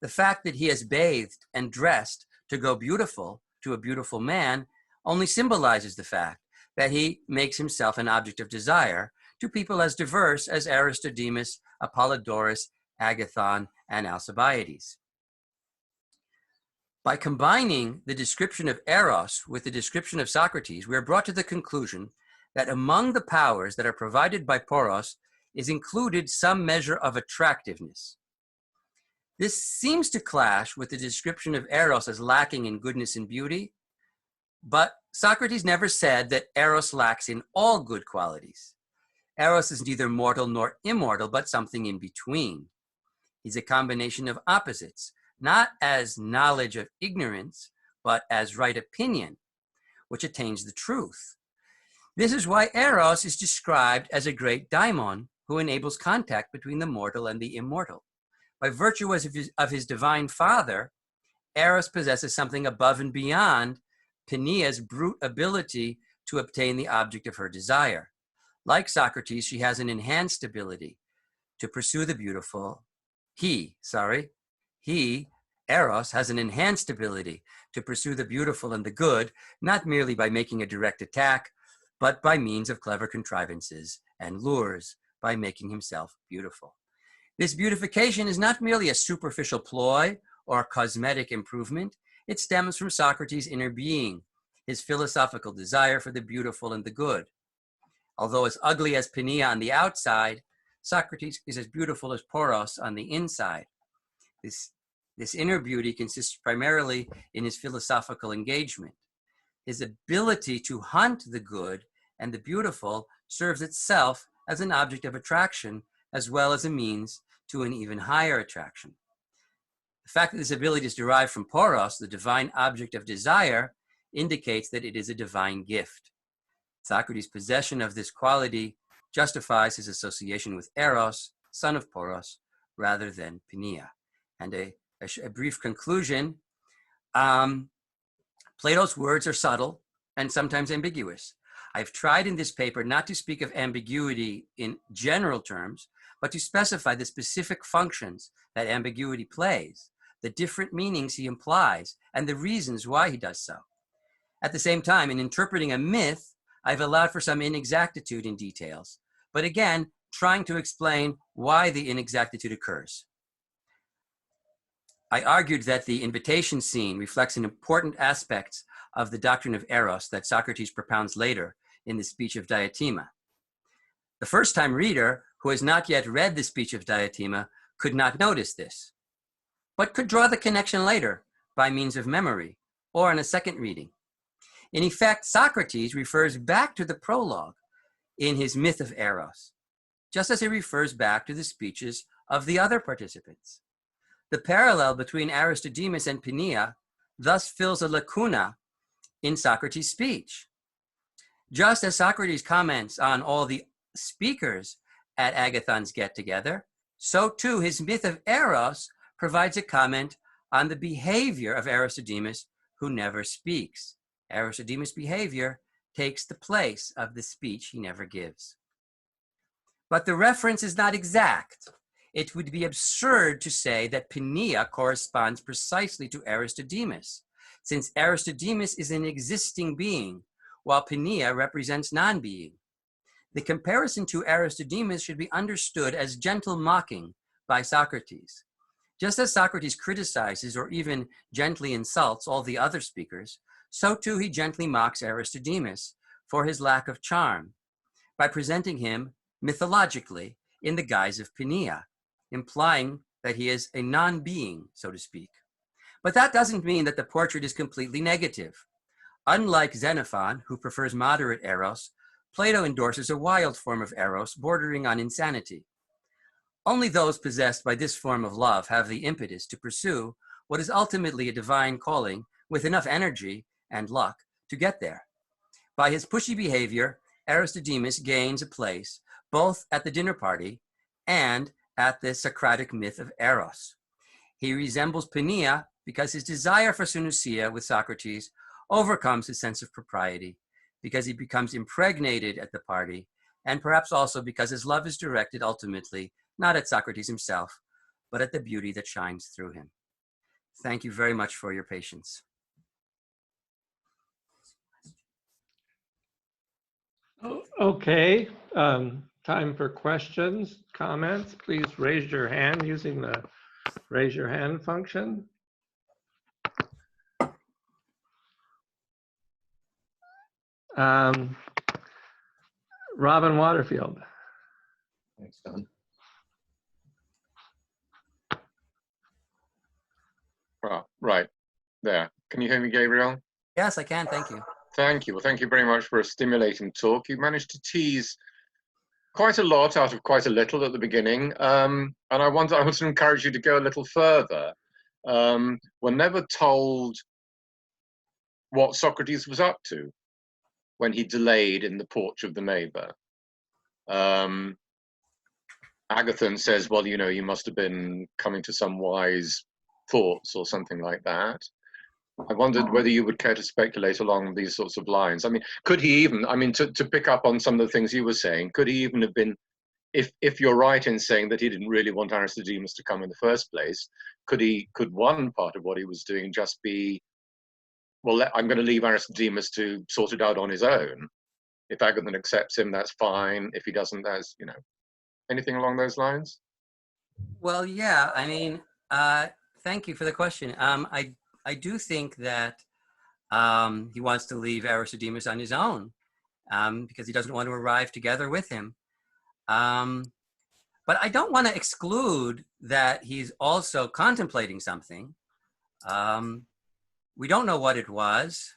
The fact that he has bathed and dressed to go beautiful to a beautiful man only symbolizes the fact that he makes himself an object of desire to people as diverse as Aristodemos, Apollodorus, Agathon, and Alcibiades. By combining the description of Eros with the description of Socrates, we are brought to the conclusion that among the powers that are provided by Poros is included some measure of attractiveness. This seems to clash with the description of Eros as lacking in goodness and beauty, but Socrates never said that Eros lacks in all good qualities. Eros is neither mortal nor immortal, but something in between. He's a combination of opposites, not as knowledge of ignorance, but as right opinion, which attains the truth. This is why Eros is described as a great daimon who enables contact between the mortal and the immortal. By virtue of his divine father, Eros possesses something above and beyond Penia's brute ability to obtain the object of her desire. Like Socrates, she has an enhanced ability to pursue the beautiful. Eros, has an enhanced ability to pursue the beautiful and the good, not merely by making a direct attack, but by means of clever contrivances and lures, by making himself beautiful. This beautification is not merely a superficial ploy or cosmetic improvement. It stems from Socrates' inner being, his philosophical desire for the beautiful and the good. Although as ugly as Penia on the outside, Socrates is as beautiful as Poros on the inside. This This inner beauty consists primarily in his philosophical engagement. His ability to hunt the good and the beautiful serves itself as an object of attraction, as well as a means to an even higher attraction. The fact that this ability is derived from poros, the divine object of desire, indicates that it is a divine gift. Socrates' possession of this quality justifies his association with Eros, son of Poros, rather than Penia. And a brief conclusion, Plato's words are subtle and sometimes ambiguous. I've tried in this paper not to speak of ambiguity in general terms, but to specify the specific functions that ambiguity plays, the different meanings he implies, and the reasons why he does so. At the same time, in interpreting a myth, I've allowed for some inexactitude in details, but again, trying to explain why the inexactitude occurs. I argued that the invitation scene reflects an important aspect of the doctrine of Eros that Socrates propounds later in the speech of Diotima. The first-time reader who has not yet read the speech of Diotima could not notice this, but could draw the connection later by means of memory or in a second reading. In effect, Socrates refers back to the prologue in his myth of Eros, just as he refers back to the speeches of the other participants. The parallel between Aristodemus and Penia thus fills a lacuna in Socrates' speech. Just as Socrates comments on all the speakers at Agathon's get-together, so too his myth of Eros provides a comment on the behavior of Aristodemus, who never speaks. Aristodemus' behavior takes the place of the speech he never gives. But the reference is not exact. It would be absurd to say that Penia corresponds precisely to Aristodemus, since Aristodemus is an existing being, while Penia represents non-being. The comparison to Aristodemus should be understood as gentle mocking by Socrates. Just as Socrates criticizes or even gently insults all the other speakers, so too he gently mocks Aristodemus for his lack of charm by presenting him mythologically in the guise of Penia, implying that he is a non-being, so to speak. But that doesn't mean that the portrait is completely negative. Unlike Xenophon, who prefers moderate Eros, Plato endorses a wild form of Eros bordering on insanity. Only those possessed by this form of love have the impetus to pursue what is ultimately a divine calling with enough energy and luck to get there. By his pushy behavior, Aristodemus gains a place both at the dinner party and at the Socratic myth of Eros. He resembles Penia because his desire for synousia with Socrates overcomes his sense of propriety, because he becomes impregnated at the party, and perhaps also because his love is directed ultimately not at Socrates himself, but at the beauty that shines through him. Thank you very much for your patience.
Okay, time for questions, comments. Please raise your hand using the raise your hand function. Robin Waterfield.
Thanks, Don. Right, there. Can you hear me, Gabriel?
Yes, I can, thank you.
Thank you. Well, thank you very much for a stimulating talk. You managed to tease quite a lot out of quite a little at the beginning. And I want to encourage you to go a little further. We're never told what Socrates was up to when he delayed in the porch of the neighbor. Agathon says, well, you know, you must have been coming to some wise thoughts or something like that. I wondered whether you would care to speculate along these sorts of lines. I mean, could he even, I mean, to pick up on some of the things you were saying, could he even have been, if you're right in saying that he didn't really want Aristodemus to come in the first place, could one part of what he was doing just be, well, I'm going to leave Aristodemus to sort it out on his own. If Agathon accepts him, that's fine. If he doesn't, that's, you know, anything along those lines?
Well, yeah, I mean, thank you for the question. I do think that he wants to leave Aristodemus on his own because he doesn't want to arrive together with him. But I don't want to exclude that he's also contemplating something. We don't know what it was.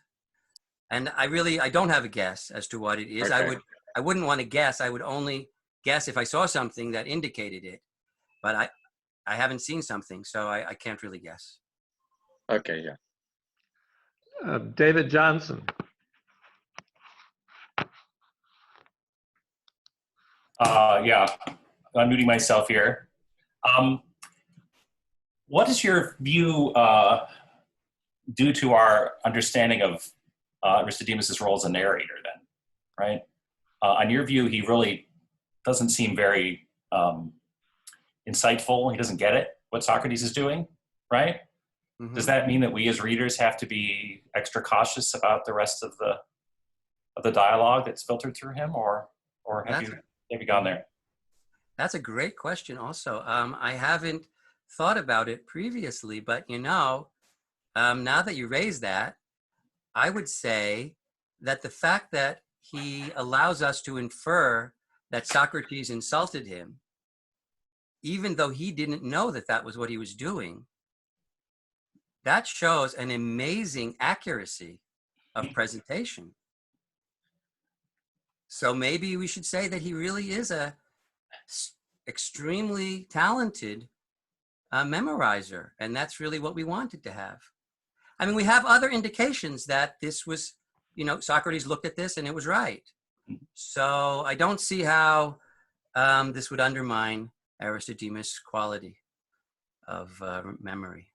And I don't have a guess as to what it is.
Okay.
I wouldn't want to guess. I would only guess if I saw something that indicated it. But I haven't seen something, so I can't really guess.
Okay, yeah.
David Johnson.
Yeah, unmuting myself here. What is your view due to our understanding of Aristodemus' role as a narrator then, right? On your view, he really doesn't seem very insightful. He doesn't get it, what Socrates is doing, right? Mm-hmm. Does that mean that we as readers have to be extra cautious about the rest of the dialogue that's filtered through him, or have you gone there?
That's a great question also. I haven't thought about it previously, but now that you raise that, I would say that the fact that he allows us to infer that Socrates insulted him, even though he didn't know that that was what he was doing, that shows an amazing accuracy of presentation. So maybe we should say that he really is a extremely talented memorizer, and that's really what we wanted to have. I mean, we have other indications that this was, Socrates looked at this and it was right. So I don't see how this would undermine Aristodemus' quality of memory.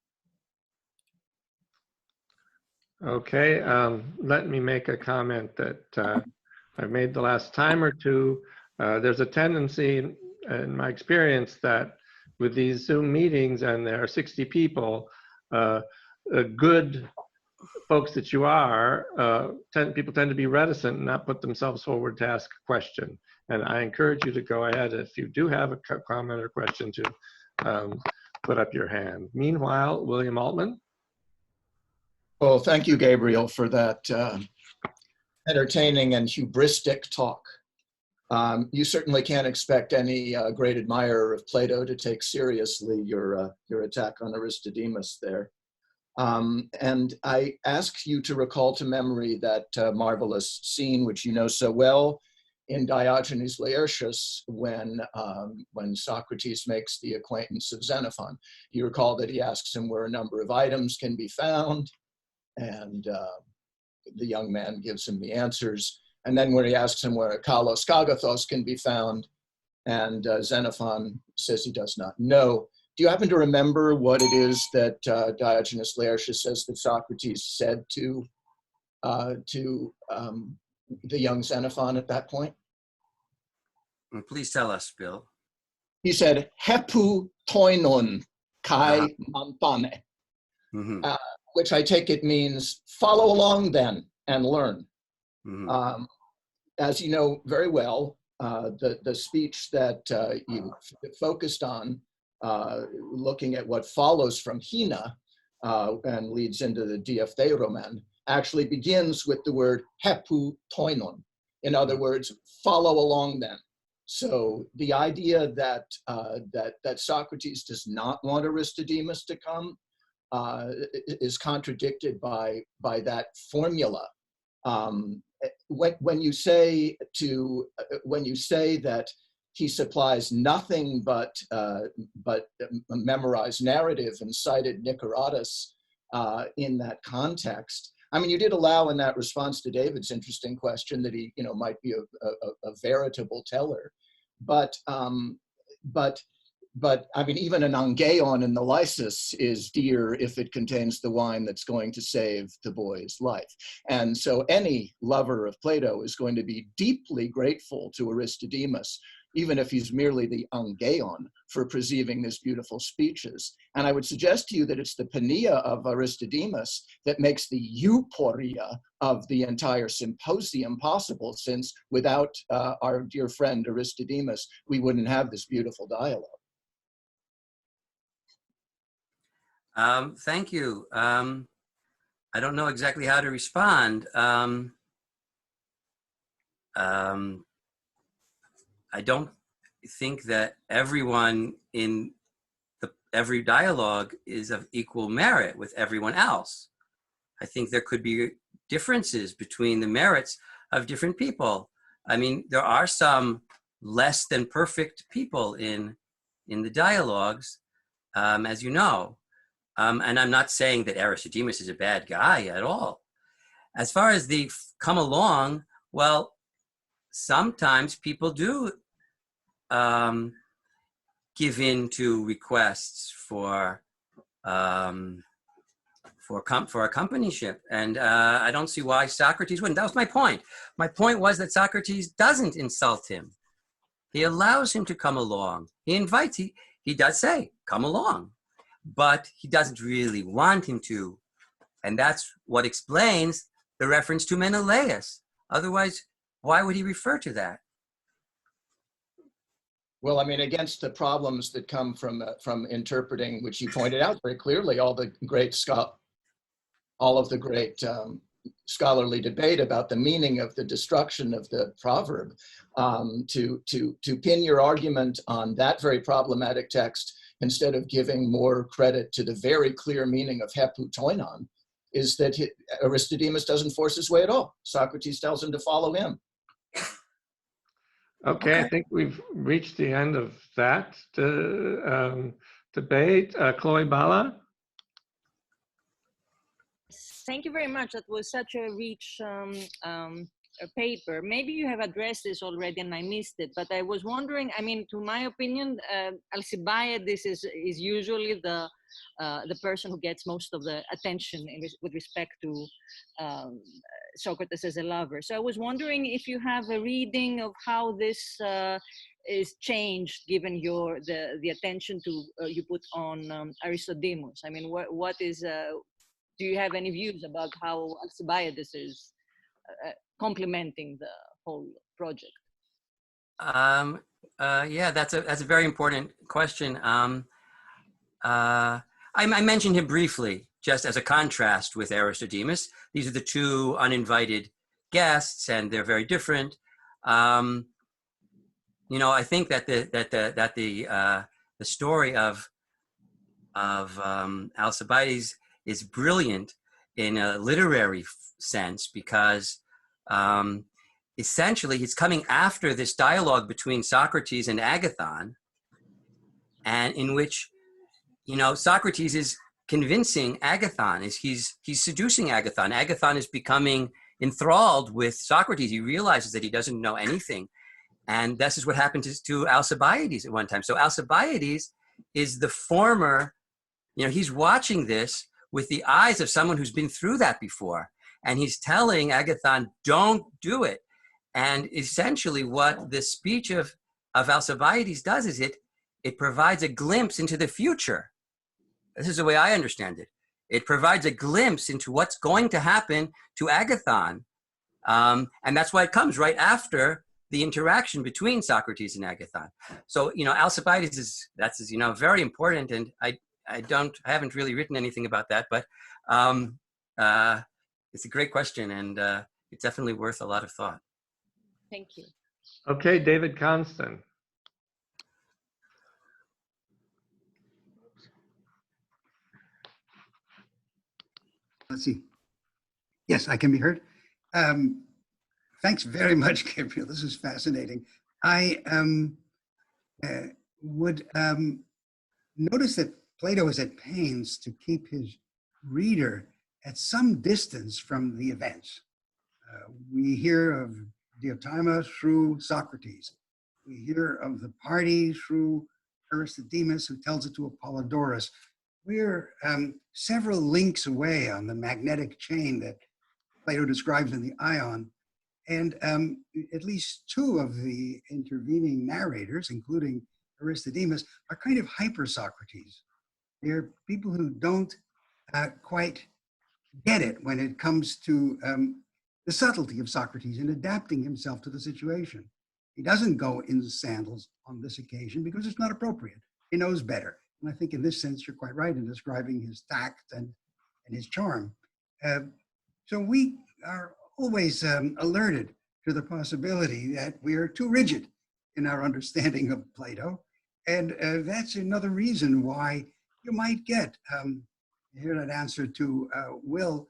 Okay, let me make a comment that I've made the last time or two. There's a tendency in my experience that with these Zoom meetings, and there are 60 people, good folks that you are, people tend to be reticent and not put themselves forward to ask a question. And I encourage you to go ahead, if you do have a comment or question, to put up your hand. Meanwhile, William Altman.
Well, thank you, Gabriel, for that entertaining and hubristic talk. You certainly can't expect any great admirer of Plato to take seriously your attack on Aristodemus there. And I ask you to recall to memory that marvelous scene, which you know so well, in Diogenes Laertius, when Socrates makes the acquaintance of Xenophon. You recall that he asks him where a number of items can be found, and the young man gives him the answers. And then when he asks him where a kalos kagathos can be found, and Xenophon says he does not know. Do you happen to remember what it is that Diogenes Laertius says that Socrates said to the young Xenophon at that point?
Please tell us, Bill.
He said, "Hepu toinon kai mantane," which I take it means follow along then and learn. As you know very well, the speech that you focused on, looking at what follows from Hina and leads into the Diaphteiromen, actually begins with the word hepu toinon. In other words, follow along then. So the idea that that Socrates does not want Aristodemus to come is contradicted by that formula. When you say that he supplies nothing but memorized narrative and cited Niceratus in that context, I mean, you did allow in that response to David's interesting question that he, might be a veritable teller, but I mean, even an angeon in the lysis is dear if it contains the wine that's going to save the boy's life. And so any lover of Plato is going to be deeply grateful to Aristodemus, even if he's merely the angeon, for perceiving his beautiful speeches. And I would suggest to you that it's the Penia of Aristodemus that makes the euporia of the entire Symposium possible, since without our dear friend Aristodemus, we wouldn't have this beautiful dialogue.
Thank you. I don't know exactly how to respond. think that everyone in every dialogue is of equal merit with everyone else. I think there could be differences between the merits of different people. I mean, there are some less than perfect people in the dialogues, as you know. And I'm not saying that Aristodemos is a bad guy at all. As far as the come along, well, sometimes people do give in to requests for accompanyship, and I don't see why Socrates wouldn't. That was my point. My point was that Socrates doesn't insult him. He allows him to come along. He invites. He does say, "Come along," but he doesn't really want him to, and that's what explains the reference to Menelaus. Otherwise, why would he refer to that?
Well, I mean, against the problems that come from interpreting, which you pointed out very clearly, all of the great scholarly debate about the meaning of the destruction of the proverb, to pin your argument on that very problematic text instead of giving more credit to the very clear meaning of heputoinon, is that Aristodemos doesn't force his way at all. Socrates tells him to follow him.
Okay, I think we've reached the end of that debate. Chloe Bala?
Thank you very much. That was such a rich paper. Maybe you have addressed this already and I missed it, but I was wondering, I mean, to my opinion, Alcibiades is usually the person who gets most of the attention with respect to Socrates as a lover. So I was wondering if you have a reading of how this is changed given the attention you put on Aristodemos. I mean, what is, do you have any views about how Alcibiades is complementing the whole project?
Yeah, that's a very important question. I mentioned him briefly, just as a contrast with Aristodemos. These are the two uninvited guests, and they're very different. You know, I think that the story of Alcibiades is brilliant in a literary sense because essentially he's coming after this dialogue between Socrates and Agathon, and in which, you know, Socrates is convincing Agathon, he's seducing Agathon. Agathon is becoming enthralled with Socrates. He realizes that he doesn't know anything. And this is what happened to Alcibiades at one time. So Alcibiades is the former, you know, he's watching this with the eyes of someone who's been through that before. And he's telling Agathon, don't do it. And essentially what the speech of Alcibiades does is it provides a glimpse into the future. This is the way I understand it. It provides a glimpse into what's going to happen to Agathon. And that's why it comes right after the interaction between Socrates and Agathon. So, you know, Alcibiades that's, you know, very important. And I haven't really written anything about that, but it's a great question, and it's definitely worth a lot of thought.
Thank you.
Okay, David Constant.
Let's see. Yes, I can be heard. Thanks very much, Gabriel. This is fascinating. I would notice that Plato is at pains to keep his reader at some distance from the events. We hear of Diotima through Socrates. We hear of the party through Aristodemus, who tells it to Apollodorus. We're several links away on the magnetic chain that Plato describes in the Ion. And at least two of the intervening narrators, including Aristodemus, are kind of hyper-Socrates. They're people who don't quite get it when it comes to the subtlety of Socrates in adapting himself to the situation. He doesn't go in sandals on this occasion because it's not appropriate. He knows better. And I think in this sense, you're quite right in describing his tact and his charm. So we are always alerted to the possibility that we are too rigid in our understanding of Plato. And that's another reason why you might get, here an answer to Will,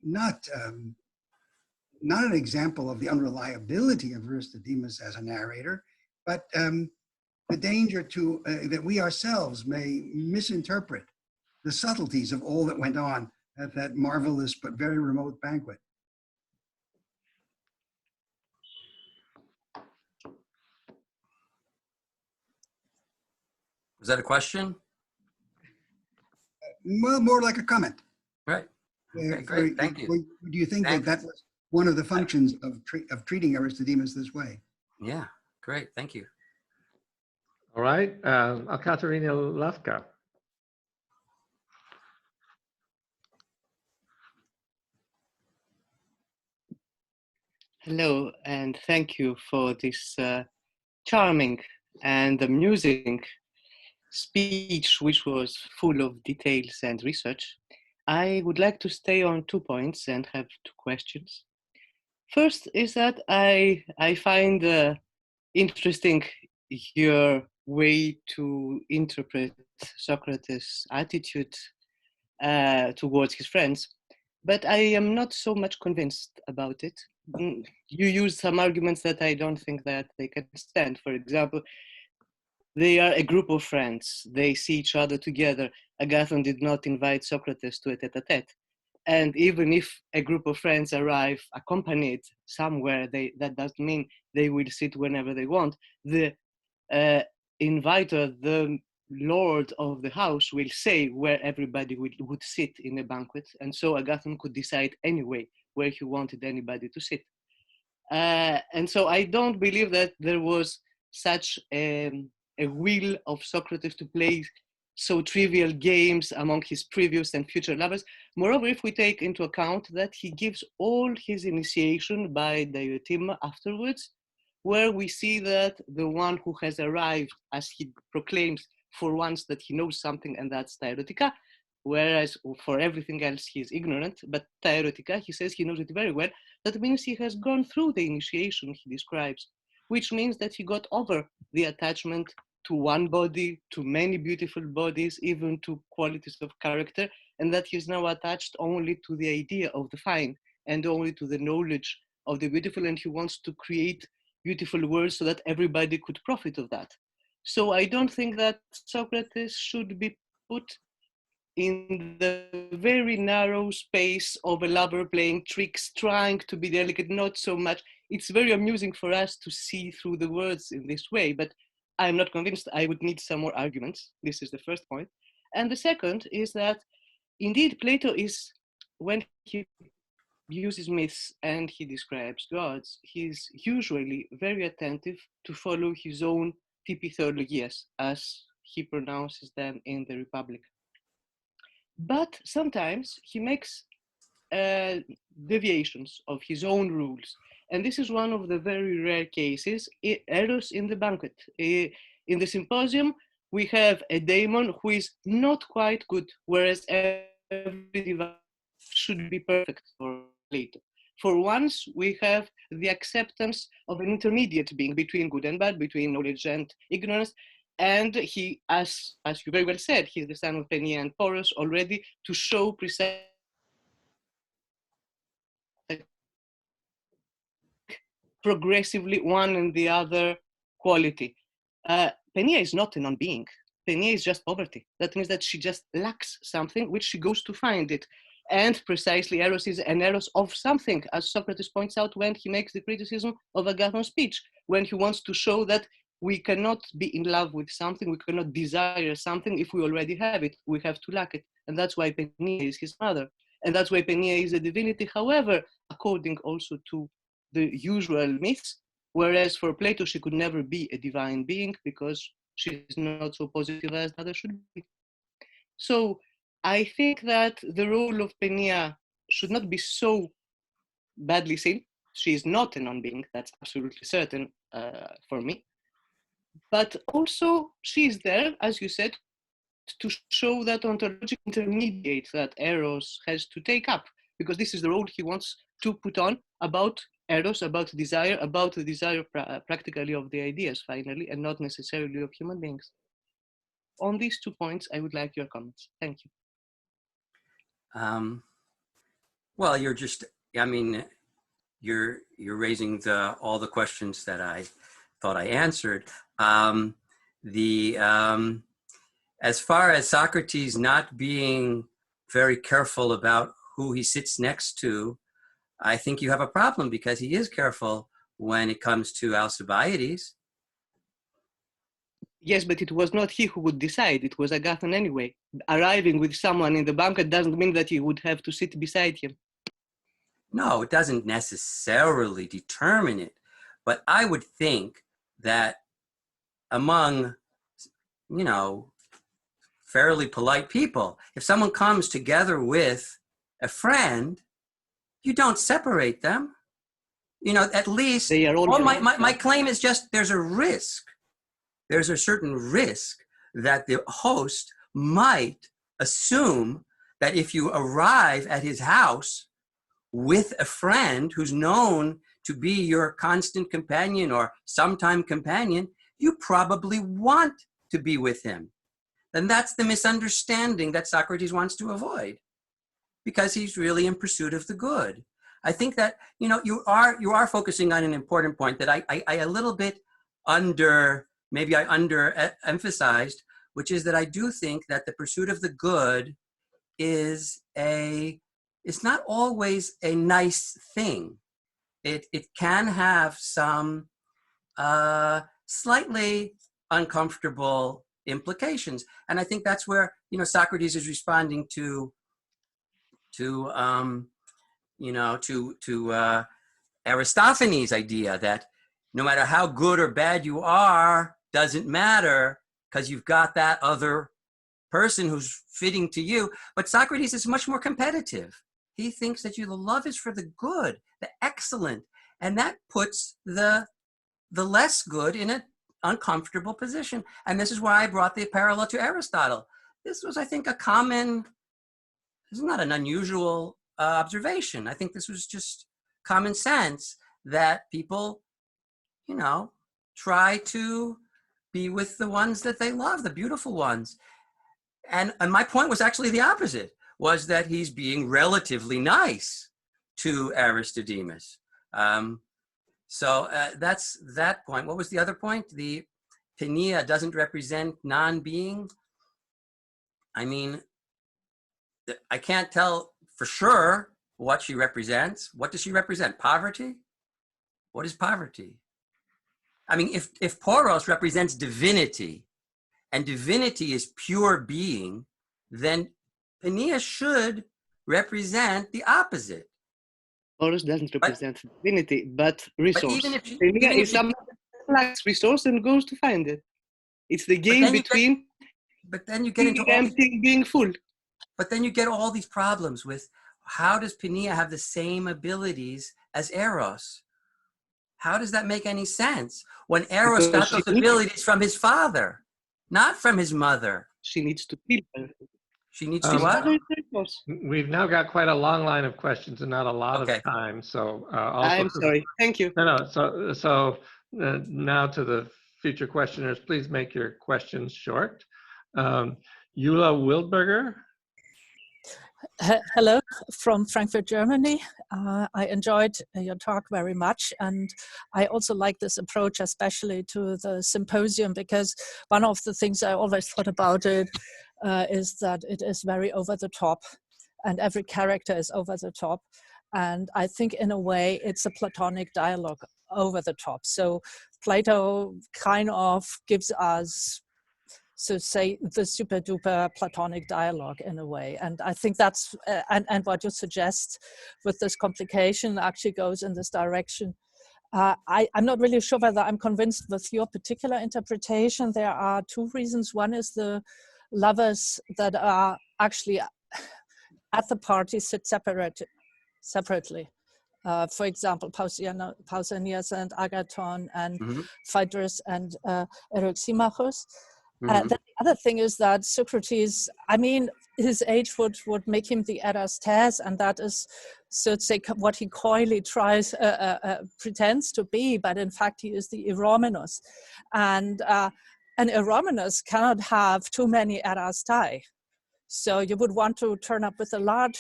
not an example of the unreliability of Aristodemus as a narrator, but the danger to that we ourselves may misinterpret the subtleties of all that went on at that marvelous but very remote banquet.
Was that a question?
Well, more like a comment.
Right. Okay, great. Thank you.
Do you think that that was one of the functions of treating Aristodemus this way?
Yeah, great. Thank you.
All right, Katerina Lafka.
Hello, and thank you for this charming and amusing speech, which was full of details and research. I would like to stay on 2 points and have 2 questions. First is that I find interesting your way to interpret Socrates' attitude towards his friends, but I am not so much convinced about it. You use some arguments that I don't think that they can stand. For example, they are a group of friends. They see each other together. Agathon did not invite Socrates to a tete-a-tete. And even if a group of friends arrive accompanied somewhere, that doesn't mean they will sit whenever they want. The inviter, the lord of the house, will say where everybody would sit in a banquet. And so Agathon could decide anyway where he wanted anybody to sit. And so I don't believe that there was such a will of Socrates to play so trivial games among his previous and future lovers. Moreover, if we take into account that he gives all his initiation by Diotima afterwards, where we see that the one who has arrived, as he proclaims for once, that he knows something, and that's Taerotica, whereas for everything else he is ignorant, but Taerotica, he says he knows it very well. That means he has gone through the initiation he describes, which means that he got over the attachment to one body, to many beautiful bodies, even to qualities of character, and that he is now attached only to the idea of the fine and only to the knowledge of the beautiful, and he wants to create beautiful words so that everybody could profit of that. So I don't think that Socrates should be put in the very narrow space of a lover playing tricks, trying to be delicate, not so much. It's very amusing for us to see through the words in this way, but I'm not convinced. I would need some more arguments. This is the first point. And the second is that indeed Plato is, when he uses myths and he describes gods, he's usually very attentive to follow his own typithologias, as he pronounces them in the Republic. But sometimes he makes deviations of his own rules. And this is one of the very rare cases, Eros in the banquet. In the Symposium, we have a daemon who is not quite good, whereas every divine should be perfect for Plato. For once, we have the acceptance of an intermediate being between good and bad, between knowledge and ignorance. And he, as you very well said, he's the son of Penia and Eros already, to show precisely progressively one and the other quality. Penia is not a non-being. Penia is just poverty. That means that she just lacks something which she goes to find it. And precisely Eros is an Eros of something, as Socrates points out when he makes the criticism of Agathon's speech, when he wants to show that we cannot be in love with something, we cannot desire something if we already have it, we have to lack it. And that's why Penia is his mother. And that's why Penia is a divinity, however, according also to the usual myths, whereas for Plato, she could never be a divine being because she's not so positive as the other should be. So I think that the role of Penia should not be so badly seen. She is not a non-being, that's absolutely certain for me. But also she is there, as you said, to show that ontological intermediate that Eros has to take up, because this is the role he wants to put on about Eros, about the desire practically of the ideas, finally, and not necessarily of human beings. On these 2 points, I would like your comments. Thank you.
Well, you're raising all the questions that I thought I answered. As far as Socrates not being very careful about who he sits next to, I think you have a problem, because he is careful when it comes to Alcibiades.
Yes, but it was not he who would decide. It was Agathon anyway. Arriving with someone in the banquet doesn't mean that he would have to sit beside him.
No, it doesn't necessarily determine it. But I would think that among, fairly polite people, if someone comes together with a friend, you don't separate them. At least,
They are all
my claim is just there's a risk. There's a certain risk that the host might assume that if you arrive at his house with a friend who's known to be your constant companion or sometime companion, you probably want to be with him. And that's the misunderstanding that Socrates wants to avoid, because he's really in pursuit of the good. I think that, you are focusing on an important point that I a little bit underemphasized, which is that I do think that the pursuit of the good is not always a nice thing. It can have some slightly uncomfortable implications, and I think that's where Socrates is responding to Aristophanes' idea that no matter how good or bad you are, doesn't matter, because you've got that other person who's fitting to you. But Socrates is much more competitive. He thinks that the love is for the good, the excellent, and that puts the less good in an uncomfortable position. And this is why I brought the parallel to Aristotle. This was, I think, this is not an unusual observation. I think this was just common sense that people, try to be with the ones that they love, the beautiful ones. And my point was actually the opposite, was that he's being relatively nice to Aristodemus. So that's that point. What was the other point? The Penia doesn't represent non-being. I mean, I can't tell for sure what she represents. What does she represent? Poverty? What is poverty? I mean, if poros represents divinity, and divinity is pure being, then Penia should represent the opposite.
Poros doesn't represent divinity, but resource.
But even if
Penia is some resource and goes to find it. It's the game between being empty, being full.
But then you get all these problems with, how does Penia have the same abilities as Eros? How does that make any sense when Eros got those abilities from his father, not from his mother?
She needs to feel her.
She needs to what?
We've now got quite a long line of questions and not a lot of time. So
I'm sorry. Thank you.
No. So now to the future questioners, please make your questions short. Eula Wildberger.
Hello from Frankfurt, Germany. I enjoyed your talk very much, and I also like this approach, especially to the symposium, because one of the things I always thought about it is that it is very over the top, and every character is over the top. And I think in a way it's a Platonic dialogue over the top. So Plato kind of gives us, so say, the super duper Platonic dialogue in a way. And I think that's, and what you suggest with this complication actually goes in this direction. I'm not really sure whether I'm convinced with your particular interpretation. There are two reasons. One is the lovers that are actually at the party sit separately. For example, Pausanias and Agathon and Phaedrus and Eryximachus. Then the other thing is that Socrates, I mean, his age would make him the Eros, and that is so it's like what he coyly pretends to be, but in fact he is the Eromenus. And Eromenus cannot have too many erastai. So you would want to turn up with a large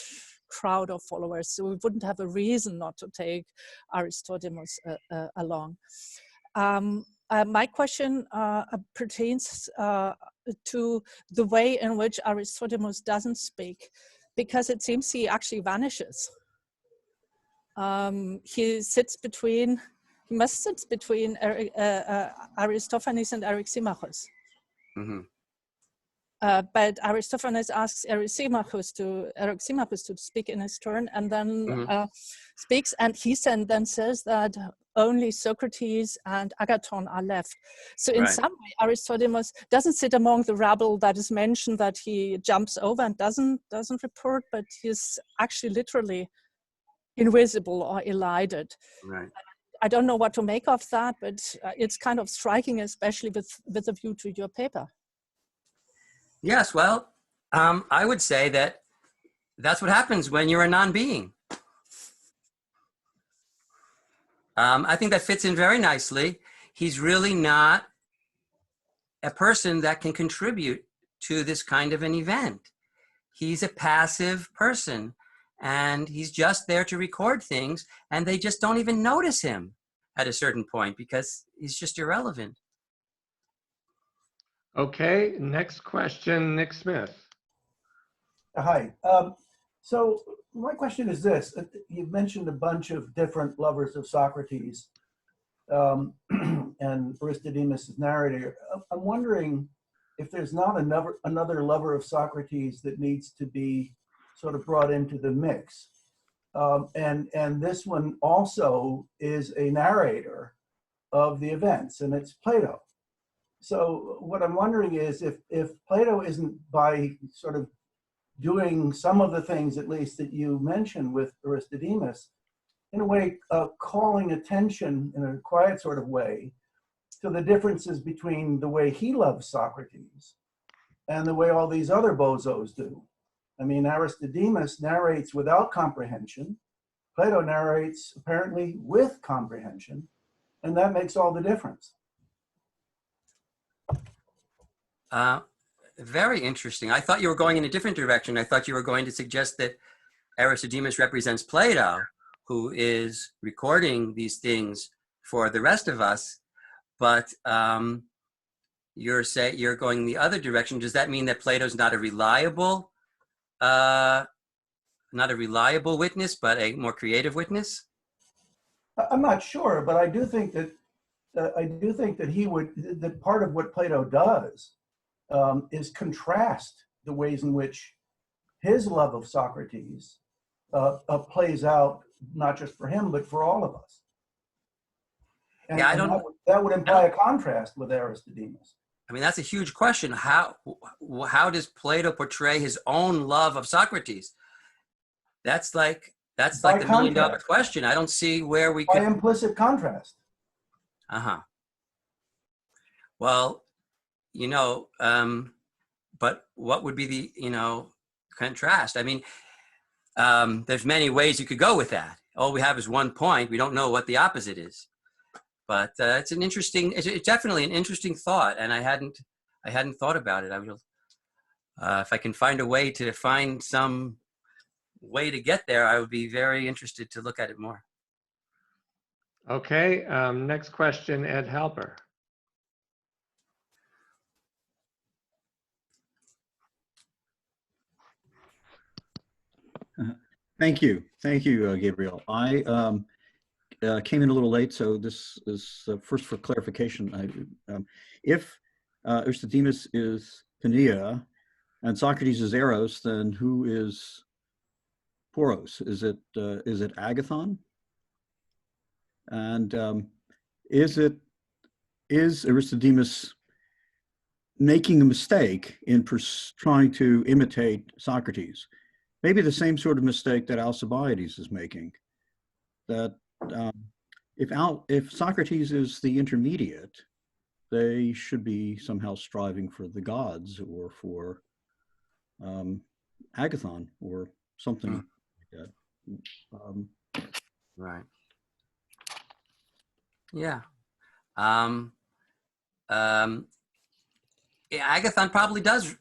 crowd of followers, so we wouldn't have a reason not to take Aristodemos along. My question pertains to the way in which Aristodemos doesn't speak, because it seems he actually vanishes. He must sit between Aristophanes and Eryximachus.
Mm-hmm.
But Aristophanes asks Eryximachus to speak in his turn, and then speaks, and he then says that only Socrates and Agathon are left. So in some way, Aristodemos doesn't sit among the rabble that is mentioned, that he jumps over and doesn't report, but he's actually literally invisible or elided.
Right.
I don't know what to make of that, but it's kind of striking, especially with a view to your paper.
Yes, well, I would say that that's what happens when you're a non-being. I think that fits in very nicely. He's really not a person that can contribute to this kind of an event. He's a passive person, and he's just there to record things, and they just don't even notice him at a certain point because he's just irrelevant.
Okay, next question, Nick Smith.
Hi. So my question is this. You've mentioned a bunch of different lovers of Socrates and Aristodemus' narrator. I'm wondering if there's not another lover of Socrates that needs to be sort of brought into the mix. And this one also is a narrator of the events, and it's Plato. So what I'm wondering is if Plato isn't, by sort of doing some of the things at least that you mentioned with Aristodemus, in a way calling attention in a quiet sort of way to the differences between the way he loves Socrates and the way all these other bozos do. I mean, Aristodemus narrates without comprehension. Plato narrates apparently with comprehension, and that makes all the difference.
Very interesting. I thought you were going in a different direction. I thought you were going to suggest that Aristodemus represents Plato, who is recording these things for the rest of us. But you're going the other direction. Does that mean that Plato's not a reliable witness, but a more creative witness?
I'm not sure, but I do think that that part of what Plato does is contrast the ways in which his love of Socrates plays out, not just for him, but for all of us. And,
yeah,
that would imply a contrast with Aristodemus.
I mean, that's a huge question. How does Plato portray his own love of Socrates? That's like the $1 million question. I don't see where we
by implicit contrast.
Well, but what would be the, contrast? I mean, there's many ways you could go with that. All we have is one point. We don't know what the opposite is. But it's definitely an interesting thought, and I hadn't thought about it. I will, if I can find a way to find some way to get there, I would be very interested to look at it more.
Okay, next question, Ed Halper.
Thank you, Gabriel. I came in a little late, so this is first for clarification. If Aristodemus is Penia and Socrates is Eros, then who is Poros? Is it Agathon? And is Aristodemus making a mistake in trying to imitate Socrates? Maybe the same sort of mistake that Alcibiades is making, that if Socrates is the intermediate, they should be somehow striving for the gods or for Agathon or something like that.
Right. Yeah. Agathon probably does,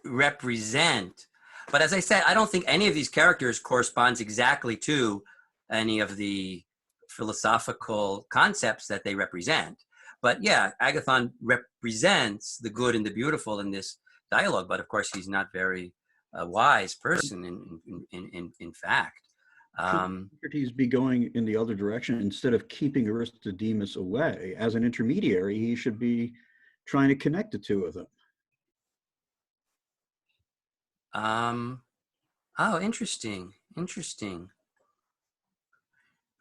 represent. But as I said, I don't think any of these characters corresponds exactly to any of the philosophical concepts that they represent. But yeah, Agathon represents the good and the beautiful in this dialogue. But of course, he's not very wise person in fact.
Should Socrates be going in the other direction instead of keeping Aristodemos away? As an intermediary, he should be trying to connect the two of them.
Oh, interesting. And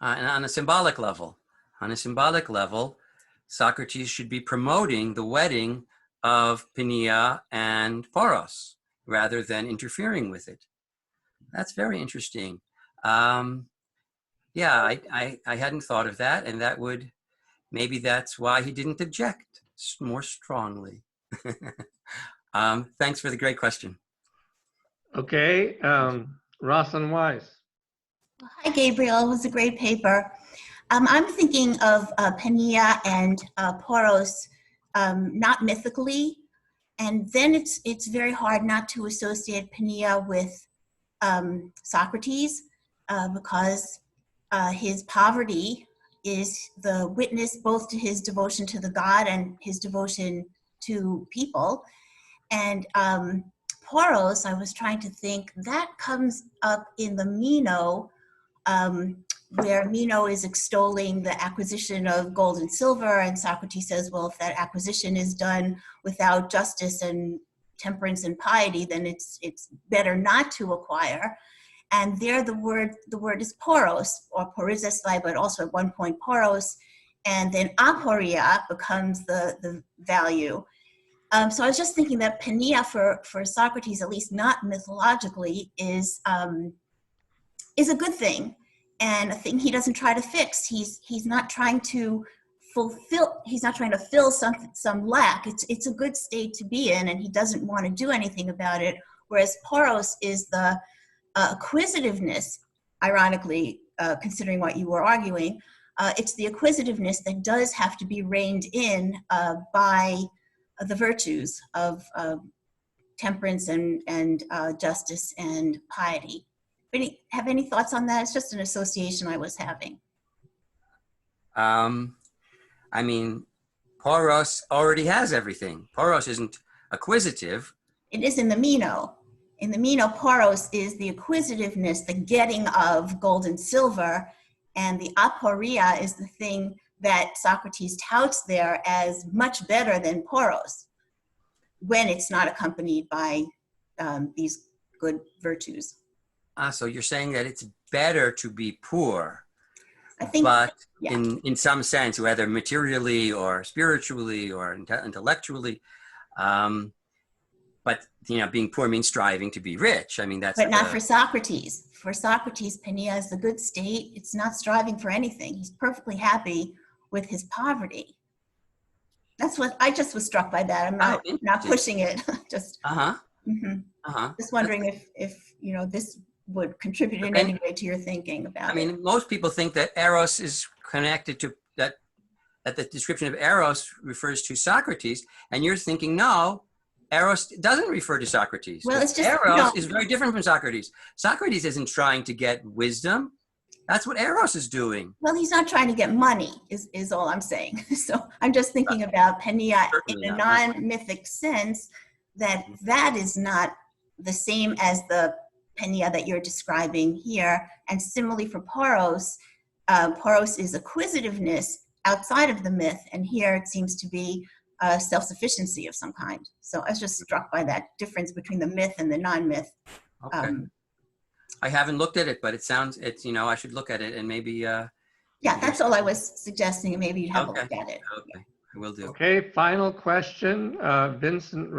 on a symbolic level, Socrates should be promoting the wedding of Penia and Poros rather than interfering with it. That's very interesting. Yeah, I hadn't thought of that, and maybe that's why he didn't object more strongly. Thanks for the great question.
Okay, Rosalind Wise.
Hi, Gabriel. It was a great paper. I'm thinking of Penia and Poros not mythically, and then it's very hard not to associate Penia with Socrates because his poverty is the witness both to his devotion to the god and his devotion to people. And Poros, I was trying to think, that comes up in the Meno, where Meno is extolling the acquisition of gold and silver, and Socrates says, well, if that acquisition is done without justice and temperance and piety, then it's better not to acquire. And there the word is poros, or porizestai, but also at one point poros, and then aporia becomes the value. So I was just thinking that Penia for Socrates, at least not mythologically, is a good thing, and a thing he doesn't try to fix. He's not trying to fulfill. He's not trying to fill some lack. It's a good state to be in, and he doesn't want to do anything about it. Whereas Poros is the acquisitiveness. Ironically, considering what you were arguing, it's the acquisitiveness that does have to be reined in by the virtues of temperance and justice and piety. Have any thoughts on that? It's just an association I was having.
I mean, Poros already has everything. Poros isn't acquisitive.
It is in the Meno. In the Meno, Poros is the acquisitiveness, the getting of gold and silver, and the aporia is the thing that Socrates touts there as much better than Poros when it's not accompanied by these good virtues.
So you're saying that it's better to be poor,
I think,
but
yeah.
in some sense, whether materially or spiritually or intellectually, but being poor means striving to be rich. I mean, that's.
But not for Socrates. For Socrates, Penia is the good state. It's not striving for anything. He's perfectly happy with his poverty. That's what I just was struck by that. I'm not pushing it. Just just wondering if this would contribute in any way to your thinking about it.
I mean, most people think that Eros is connected to that the description of Eros refers to Socrates, and you're thinking, no, Eros doesn't refer to Socrates.
Well, it's just
Eros is very different from Socrates. Socrates isn't trying to get wisdom. That's what Eros is doing.
Well, he's not trying to get money, is all I'm saying. So I'm just thinking about Penia in a non-mythic sense, that is not the same as the Penia that you're describing here. And similarly for Poros, Poros is acquisitiveness outside of the myth, and here it seems to be self-sufficiency of some kind. So I was just struck by that difference between the myth and the non-myth.
Okay. I haven't looked at it, but I should look at it and maybe. Yeah,
that's all I was suggesting, and maybe you'd have a look at it.
Okay, I will do.
Okay, final question, Vincent